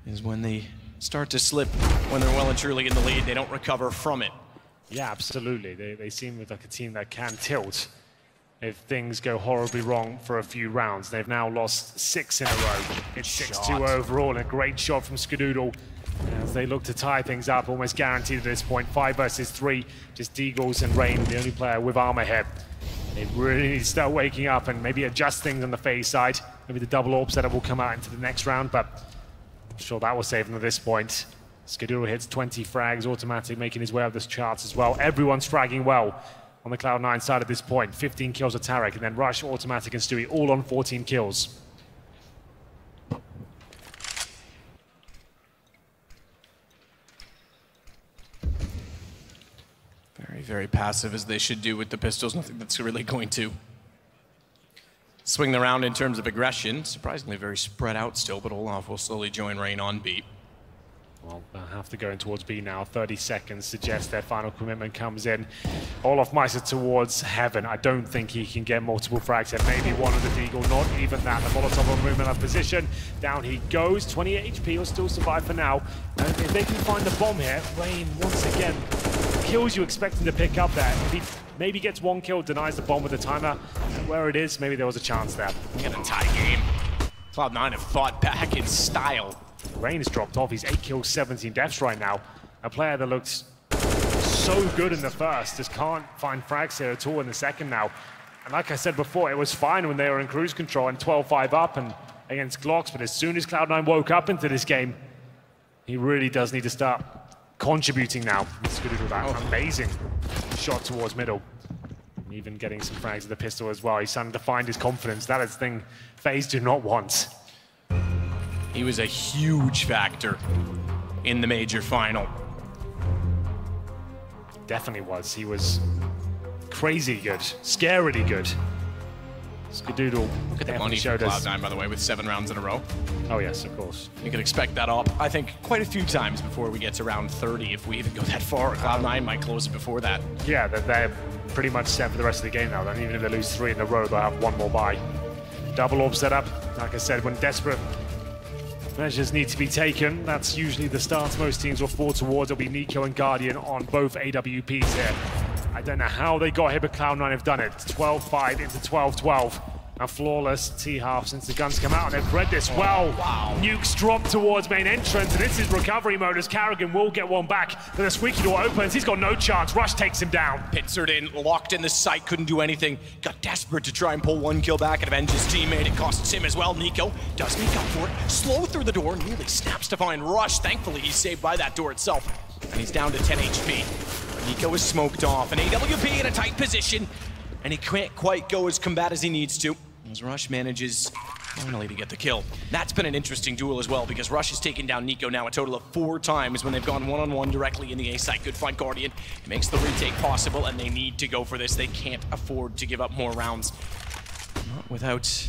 is when they start to slip, when they're well and truly in the lead, they don't recover from it. Yeah, absolutely. They seem like a team that can tilt if things go horribly wrong for a few rounds. They've now lost 6 in a row. It's 6-2 overall, and a great shot from Skadoodle as they look to tie things up, almost guaranteed at this point. 5 versus 3, just Deagles and Rain, the only player with armor here. They really need to start waking up and maybe adjust things on the FaZe side. Maybe the double AWP setup will come out into the next round, but I'm sure that will save them at this point. Skadoodle hits 20 frags, automatic, making his way up the charts as well. Everyone's fragging well on the Cloud9 side at this point. 15 kills with Tarek, and then Rush, automatic, and Stewie all on 14 kills. Very, very passive, as they should do with the pistols. Nothing that's really going to swing the round in terms of aggression. Surprisingly very spread out still, but Olaf will slowly join Rain on B. Well, they'll have to go in towards B now. 30 seconds suggests their final commitment comes in. Olaf Meister towards heaven. I don't think he can get multiple frags here. Maybe one with the Deagle, not even that. The Molotov on room in that position. Down he goes. 28 HP, will still survive for now. And if they can find the bomb here, Rain once again kills you expecting to pick up there. If he maybe gets 1 kill, denies the bomb with the timer, and where it is, maybe there was a chance there. We got a tie game. Cloud9 have fought back in style. Rain has dropped off. He's 8 kills, 17 deaths right now. A player that looked so good in the first just can't find frags here at all in the second now. And like I said before, it was fine when they were in cruise control and 12-5 up and against Glocks, but as soon as Cloud9 woke up into this game, he really does need to start contributing now. It's good to do that. Amazing shot towards middle. Even getting some frags with the pistol as well. He's starting to find his confidence. That is the thing FaZe do not want. He was a huge factor in the major final. Definitely was. He was crazy good, scarily good. Skadoodle. Look at the money for Cloud9, by the way, with 7 rounds in a row. Oh yes, of course. You could expect that up, I think, quite a few times before we get to round 30, if we even go that far. Cloud9 might close it before that. Yeah, they're pretty much set for the rest of the game now. Then even if they lose 3 in a row, they'll have 1 more bye. Double AWP setup. Like I said, when desperate measures need to be taken, that's usually the stance most teams will fall towards. It'll be Nico and Guardian on both AWPs here. I don't know how they got here, but Cloud9 have done it. 12-5 into 12-12. a flawless T-half since the guns come out, and they've read this well. Wow. Nukes drop towards main entrance, and this is recovery mode as Carrigan will get one back. But the squeaky door opens, he's got no chance. Rush takes him down. Pincered in, locked in the site, couldn't do anything. Got desperate to try and pull one kill back and avenge his teammate. It costs him as well. Nico does make up for it. Slow through the door, nearly snaps to find Rush. Thankfully, he's saved by that door itself. And he's down to 10 HP. Nico is smoked off. An AWP in a tight position. And he can't quite go as combat as he needs to, as Rush manages finally to get the kill. That's been an interesting duel as well, because Rush has taken down Nico now a total of 4 times when they've gone one-on-one directly in the A site. Good find, Guardian. It makes the retake possible, and they need to go for this. They can't afford to give up more rounds. Not without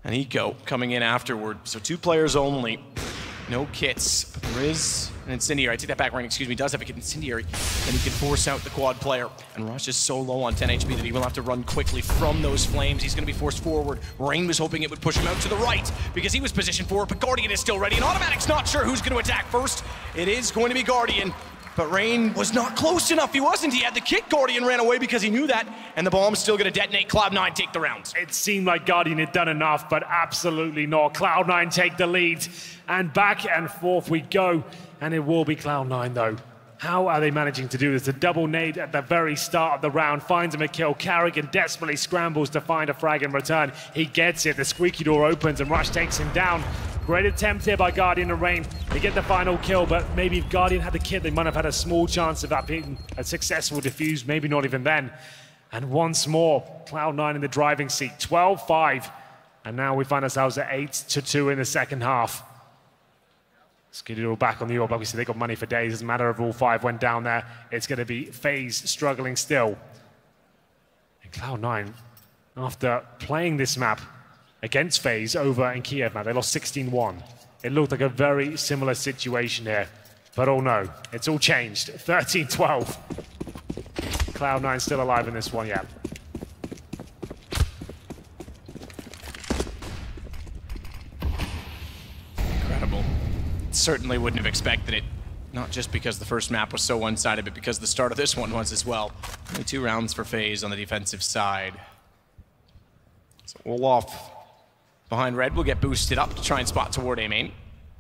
an Eco coming in afterward. So 2 players only. No kits, but there is an incendiary. I take that back, Rain, excuse me, does have a incendiary. Then he can force out the quad player. And Rush is so low on 10 HP that he will have to run quickly from those flames. He's gonna be forced forward. Rain was hoping it would push him out to the right because he was positioned for it, but Guardian is still ready. And Automatic's not sure who's gonna attack first. It is going to be Guardian. But Rain was not close enough. He wasn't. He had the kick. Guardian ran away because he knew that. And the bomb's still going to detonate. Cloud9 take the rounds. It seemed like Guardian had done enough, but absolutely not. Cloud9 take the lead. And back and forth we go. And it will be Cloud9, though. How are they managing to do this? A double nade at the very start of the round finds him a kill. Carrigan desperately scrambles to find a frag in return. He gets it. The squeaky door opens and Rush takes him down. Great attempt here by Guardian and Rain. They get the final kill, but maybe if Guardian had the kit, they might have had a small chance of that being a successful defuse, maybe not even then. And once more, Cloud9 in the driving seat, 12-5. And now we find ourselves at 8-2 in the second half. Skidoo back on the orb. Obviously, they got money for days. Doesn't matter if all 5 went down there. It's going to be FaZe struggling still. And Cloud9, after playing this map against FaZe over in Kiev, now they lost 16-1. It looked like a very similar situation here. But oh no, it's all changed. 13-12. Cloud9 still alive in this one, yeah. Incredible. Certainly wouldn't have expected it. Not just because the first map was so one-sided, but because the start of this one was as well. Only 2 rounds for FaZe on the defensive side. So Olaf behind Red will get boosted up to try and spot toward A main.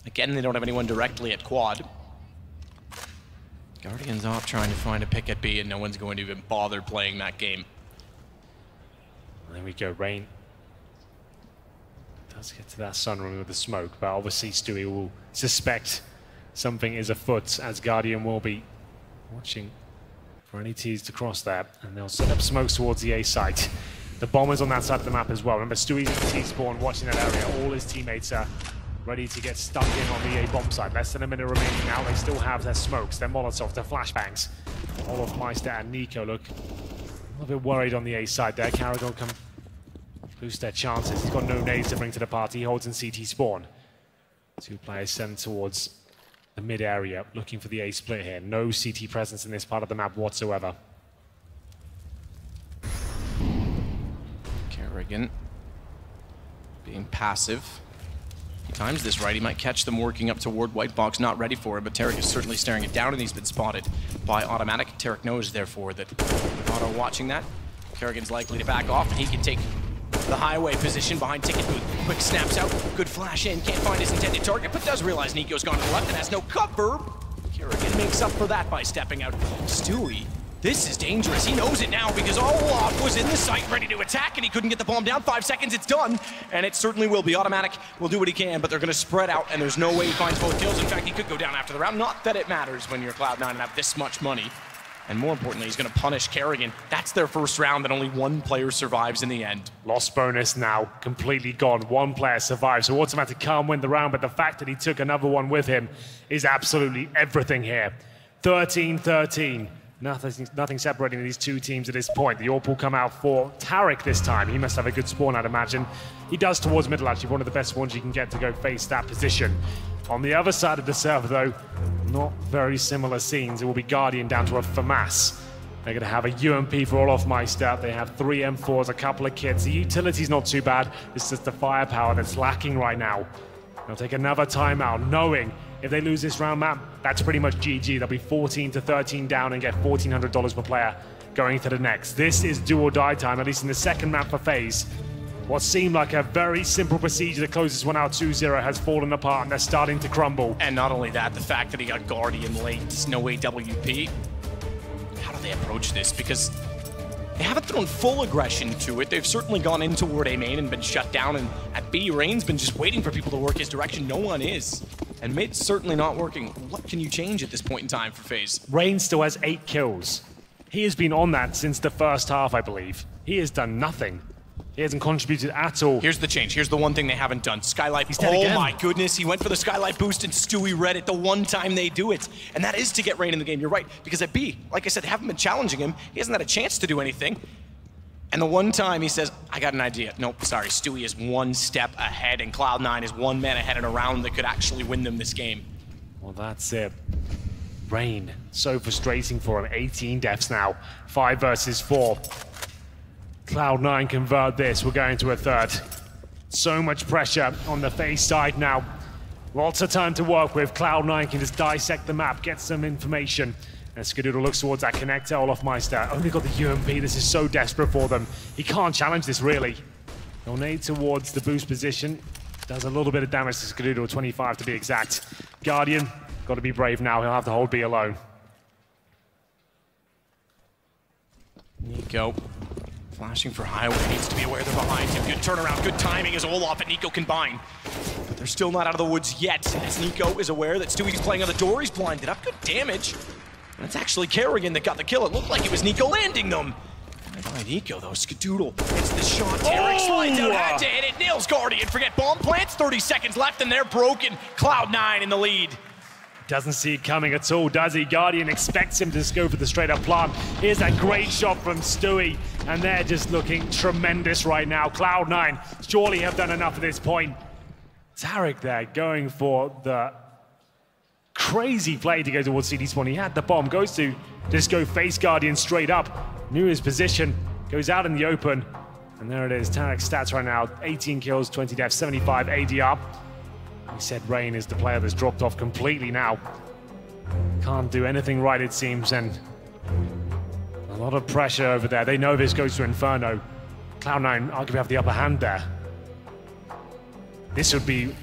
Again, they don't have anyone directly at quad. Guardian's off trying to find a pick at B, and no one's going to even bother playing that game. There we go, Rain does get to that sunroom with the smoke, but obviously Stewie will suspect something is afoot, as Guardian will be watching for any T's to cross that, and they'll set up smokes towards the A site. The bomber's on that side of the map as well. Remember, Stewie's in the T-spawn watching that area. All his teammates are ready to get stuck in on the A bomb site. Less than a minute remaining now. They still have their smokes, their Molotovs, their flashbangs. Olaf, Meister, and Nico look a little bit worried on the A side there. Carrigan can boost their chances. He's got no nades to bring to the party. He holds in CT spawn. 2 players sent towards the mid area, looking for the A split here. No CT presence in this part of the map whatsoever. Carrigan being passive. He times this right, he might catch them working up toward White Box, not ready for it, but Tarek is certainly staring it down, and he's been spotted by Automatic. Tarek knows, therefore, that Auto watching that. Carrigan's likely to back off, and he can take the highway position behind Ticket Booth. Quick snaps out, good flash in, can't find his intended target, but does realize Nico's gone to the left and has no cover. Carrigan makes up for that by stepping out. Stewie, this is dangerous. He knows it now because Olaf was in the site ready to attack and he couldn't get the bomb down. 5 seconds, it's done. And it certainly will be. Automatic will do what he can, but they're going to spread out and there's no way he finds both kills. In fact, he could go down after the round. Not that it matters when you're Cloud9 and have this much money. And more importantly, he's going to punish Carrigan. That's their first round that only 1 player survives in the end. Lost bonus now, completely gone. 1 player survives, so Automatic can't win the round, but the fact that he took another one with him is absolutely everything here. 13-13. Nothing separating these 2 teams at this point. The AWP will come out for Tarek this time. He must have a good spawn, I'd imagine. He does towards middle, actually. One of the best spawns you can get to go face that position. On the other side of the server, though, not very similar scenes. It will be Guardian down to a FAMAS. They're going to have a UMP for Olaf Meister. They have 3 M4s, a couple of kits. The utility's not too bad. It's just the firepower that's lacking right now. They'll take another timeout, knowing if they lose this round map, that's pretty much GG. They'll be 14-13 down and get $1,400 per player going to the next. This is do or die time, at least in the second map for FaZe. What seemed like a very simple procedure to close this one out 2-0 has fallen apart and they're starting to crumble. And not only that, the fact that he got Guardian late, no AWP. How do they approach this? Because they haven't thrown full aggression to it. They've certainly gone in toward A main and been shut down. And at B, Rain's been just waiting for people to work his direction. No one is. And mid's certainly not working. What can you change at this point in time for FaZe? Rain still has 8 kills. He has been on that since the first half, I believe. He has done nothing. He hasn't contributed at all. Here's the change. Here's the one thing they haven't done. Skylight. He's dead again. My goodness. He went for the Skylight boost and Stewie read it the one time they do it. And that is to get Rain in the game. You're right. Because at B, like I said, they haven't been challenging him. He hasn't had a chance to do anything. And the one time he says, I got an idea. Nope, sorry. Stewie is one step ahead and Cloud9 is one man ahead in a round that could actually win them this game. Well, that's it. Rain. So frustrating for him. 18 deaths now. 5 versus 4. Cloud9 convert this. We're going to a third. So much pressure on the FaZe side now. Lots of time to work with. Cloud9 can just dissect the map, get some information. And Skadoodle looks towards that connector. Olofmeister only got the UMP. This is so desperate for them. He can't challenge this, really. He'll nade towards the boost position. Does a little bit of damage to Skadoodle, 25 to be exact. Guardian, got to be brave now. He'll have to hold B alone. Nico. Flashing for Highway, needs to be aware they're behind him. Good turnaround, good timing as Olaf and Nico combine. But they're still not out of the woods yet, as Nico is aware that Stewie's playing on the door. He's blinded up, good damage. And it's actually Kerrigan that got the kill. It looked like it was Nico landing them. By Nico, though, Skadoodle gets the shot. Tarek slides out, had to hit it. Nails Guardian, forget bomb plants. 30 seconds left and they're broken. Cloud9 in the lead. Doesn't see it coming at all, does he? Guardian expects him to just go for the straight up plant. Here's that great shot from Stewie, and they're just looking tremendous right now. Cloud9 surely have done enough at this point. Tarek there going for the crazy play to go towards CD spawn. He had the bomb, goes to just go face Guardian straight up. Knew his position, goes out in the open, and there it is. Tarek's stats right now, 18 kills, 20 deaths, 75 ADR. We said Rain is the player that's dropped off completely now. Can't do anything right, it seems, and a lot of pressure over there. They know this goes to Inferno. Cloud9 arguably have the upper hand there. This would be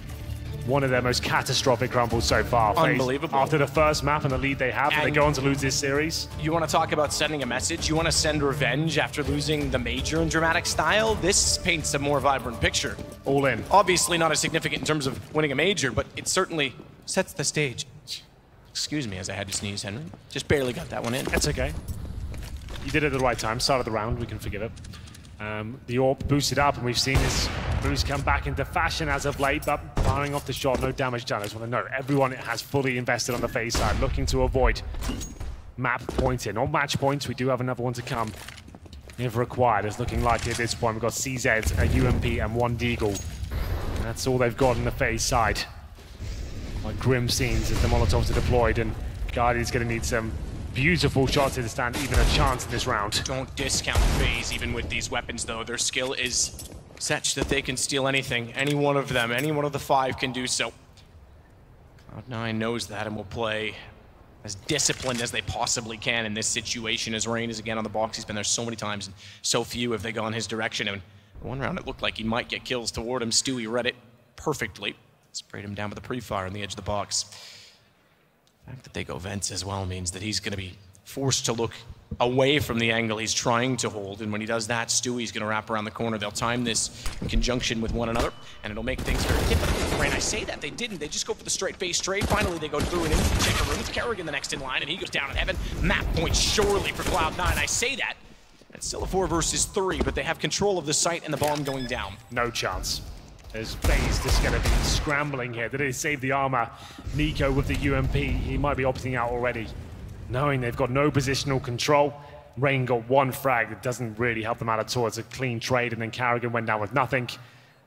one of their most catastrophic crumbles so far. Unbelievable. After the first map and the lead they have, and they go on to lose this series. You want to talk about sending a message? You want to send revenge after losing the major in dramatic style? This paints a more vibrant picture. All in. Obviously not as significant in terms of winning a major, but it certainly sets the stage. Excuse me as I had to sneeze, Henry. Just barely got that one in. That's okay. You did it at the right time. Start of the round, we can forgive it. The AWP boosted up, and we've seen this boost come back into fashion as of late, but firing off the shot, no damage done. I just want to note, everyone has fully invested on the FaZe side, looking to avoid map pointing. On match points, we do have another one to come if required. It's looking likely at this point. We've got CZ, a UMP, and 1 Deagle. And that's all they've got on the FaZe side. Like grim scenes as the Molotovs are deployed, and Guardian's going to need some beautiful shots to stand even a chance in this round. Don't discount FaZe even with these weapons, though. Their skill is such that they can steal anything. Any one of them, any one of the 5 can do so. Cloud9 knows that and will play as disciplined as they possibly can in this situation as Rain is again on the box. He's been there so many times and so few have they gone his direction. And one round it looked like he might get kills toward him. Stewie read it perfectly. Sprayed him down with a pre-fire on the edge of the box. The fact that they go vents as well means that he's going to be forced to look away from the angle he's trying to hold, and when he does that, Stewie's going to wrap around the corner. They'll time this in conjunction with one another, and it'll make things very difficult for Rain. I say that, they didn't. They just go for the straight face trade. Finally, they go through and into the checker room. It's Kerrigan the next in line, and he goes down in heaven. Map point surely for Cloud9. I say that. It's still a 4 versus 3, but they have control of the site and the bomb going down. No chance. There's FaZe just going to be scrambling here. Did they save the armor? Nico with the UMP, he might be opting out already. Knowing they've got no positional control. Rain got 1 frag. It doesn't really help them out at all. It's a clean trade, and then Kerrigan went down with nothing.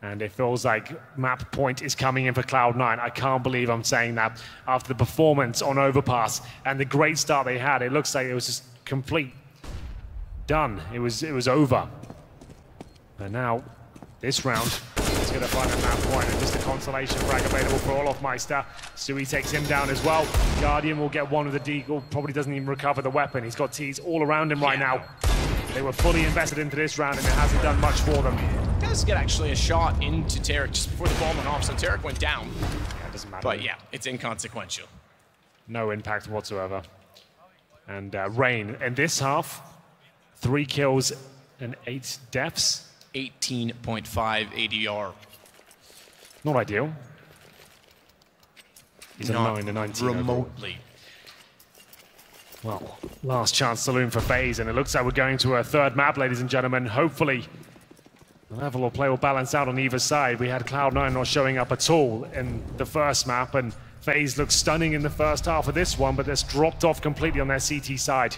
And it feels like map point is coming in for Cloud9. I can't believe I'm saying that. After the performance on Overpass and the great start they had, it looks like it was just complete. Done. It was over. But now, this round, it's going to find a map point, and just a consolation frag available for Olofmeister. Stewie takes him down as well. Guardian will get 1 with the Deagle, probably doesn't even recover the weapon. He's got T's all around him right now. They were fully invested into this round, and it hasn't done much for them. does get actually a shot into Tarek just before the ball went off, so Tarek went down. Yeah, it doesn't matter. But yeah, it's inconsequential. No impact whatsoever. And Rain, in this half, 3 kills and 8 deaths. 18.5 ADR. Not ideal. He's a 9 to 19 remotely. Well, last chance saloon for FaZe, and it looks like we're going to a third map, ladies and gentlemen. Hopefully, the level of play will balance out on either side. We had Cloud9 not showing up at all in the first map, and FaZe looked stunning in the first half of this one, but that's dropped off completely on their CT side.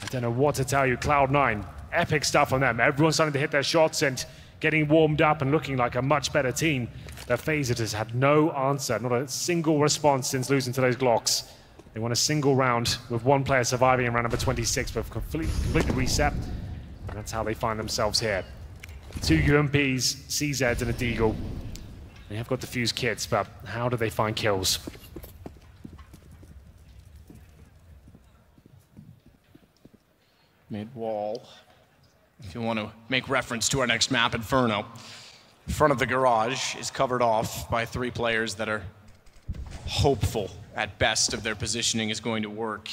I don't know what to tell you. Cloud9, epic stuff on them. Everyone's starting to hit their shots and getting warmed up and looking like a much better team. The FaZe has had no answer, not a single response since losing to those Glocks. They won a single round with one player surviving in round number 26, but completely reset. And that's how they find themselves here. 2 UMPs, CZs, and a Deagle. They have got defuse kits, but how do they find kills? Mid-wall. If you want to make reference to our next map, Inferno. Front of the garage is covered off by 3 players that are hopeful at best of their positioning is going to work.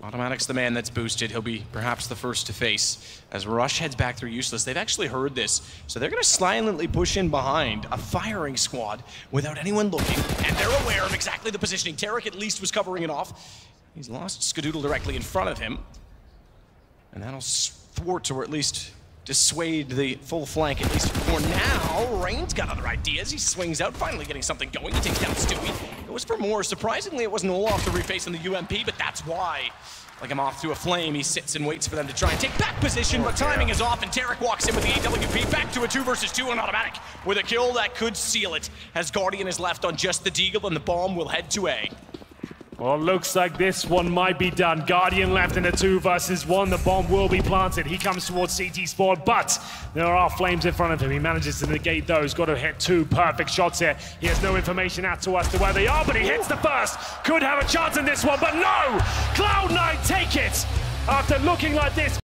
Automatic's the man that's boosted. He'll be perhaps the first to face. As Rush heads back through Useless, they've actually heard this, so they're going to silently push in behind a firing squad without anyone looking, and they're aware of exactly the positioning. Tarek at least was covering it off. He's lost Skadoodle directly in front of him, and that'll thwart or at least dissuade the full flank, at least for now. Rain's got other ideas. He swings out, finally getting something going. He takes down Stewie. Goes for more. Surprisingly, it wasn't Olaf to reface on the UMP, but that's why. Like a moth to a flame, he sits and waits for them to try and take back position, but timing is off, and Tarek walks in with the AWP back to a 2 versus 2 on automatic with a kill that could seal it, as Guardian is left on just the Deagle, and the bomb will head to A. Well, looks like this one might be done. Guardian left in a 2 versus 1. The bomb will be planted. He comes towards CT spawn, but there are flames in front of him. He manages to negate those. Got to hit 2 perfect shots here. He has no information as to where they are, but he hits the first. Could have a chance in this one, but no! Cloud9 take it! After looking like this.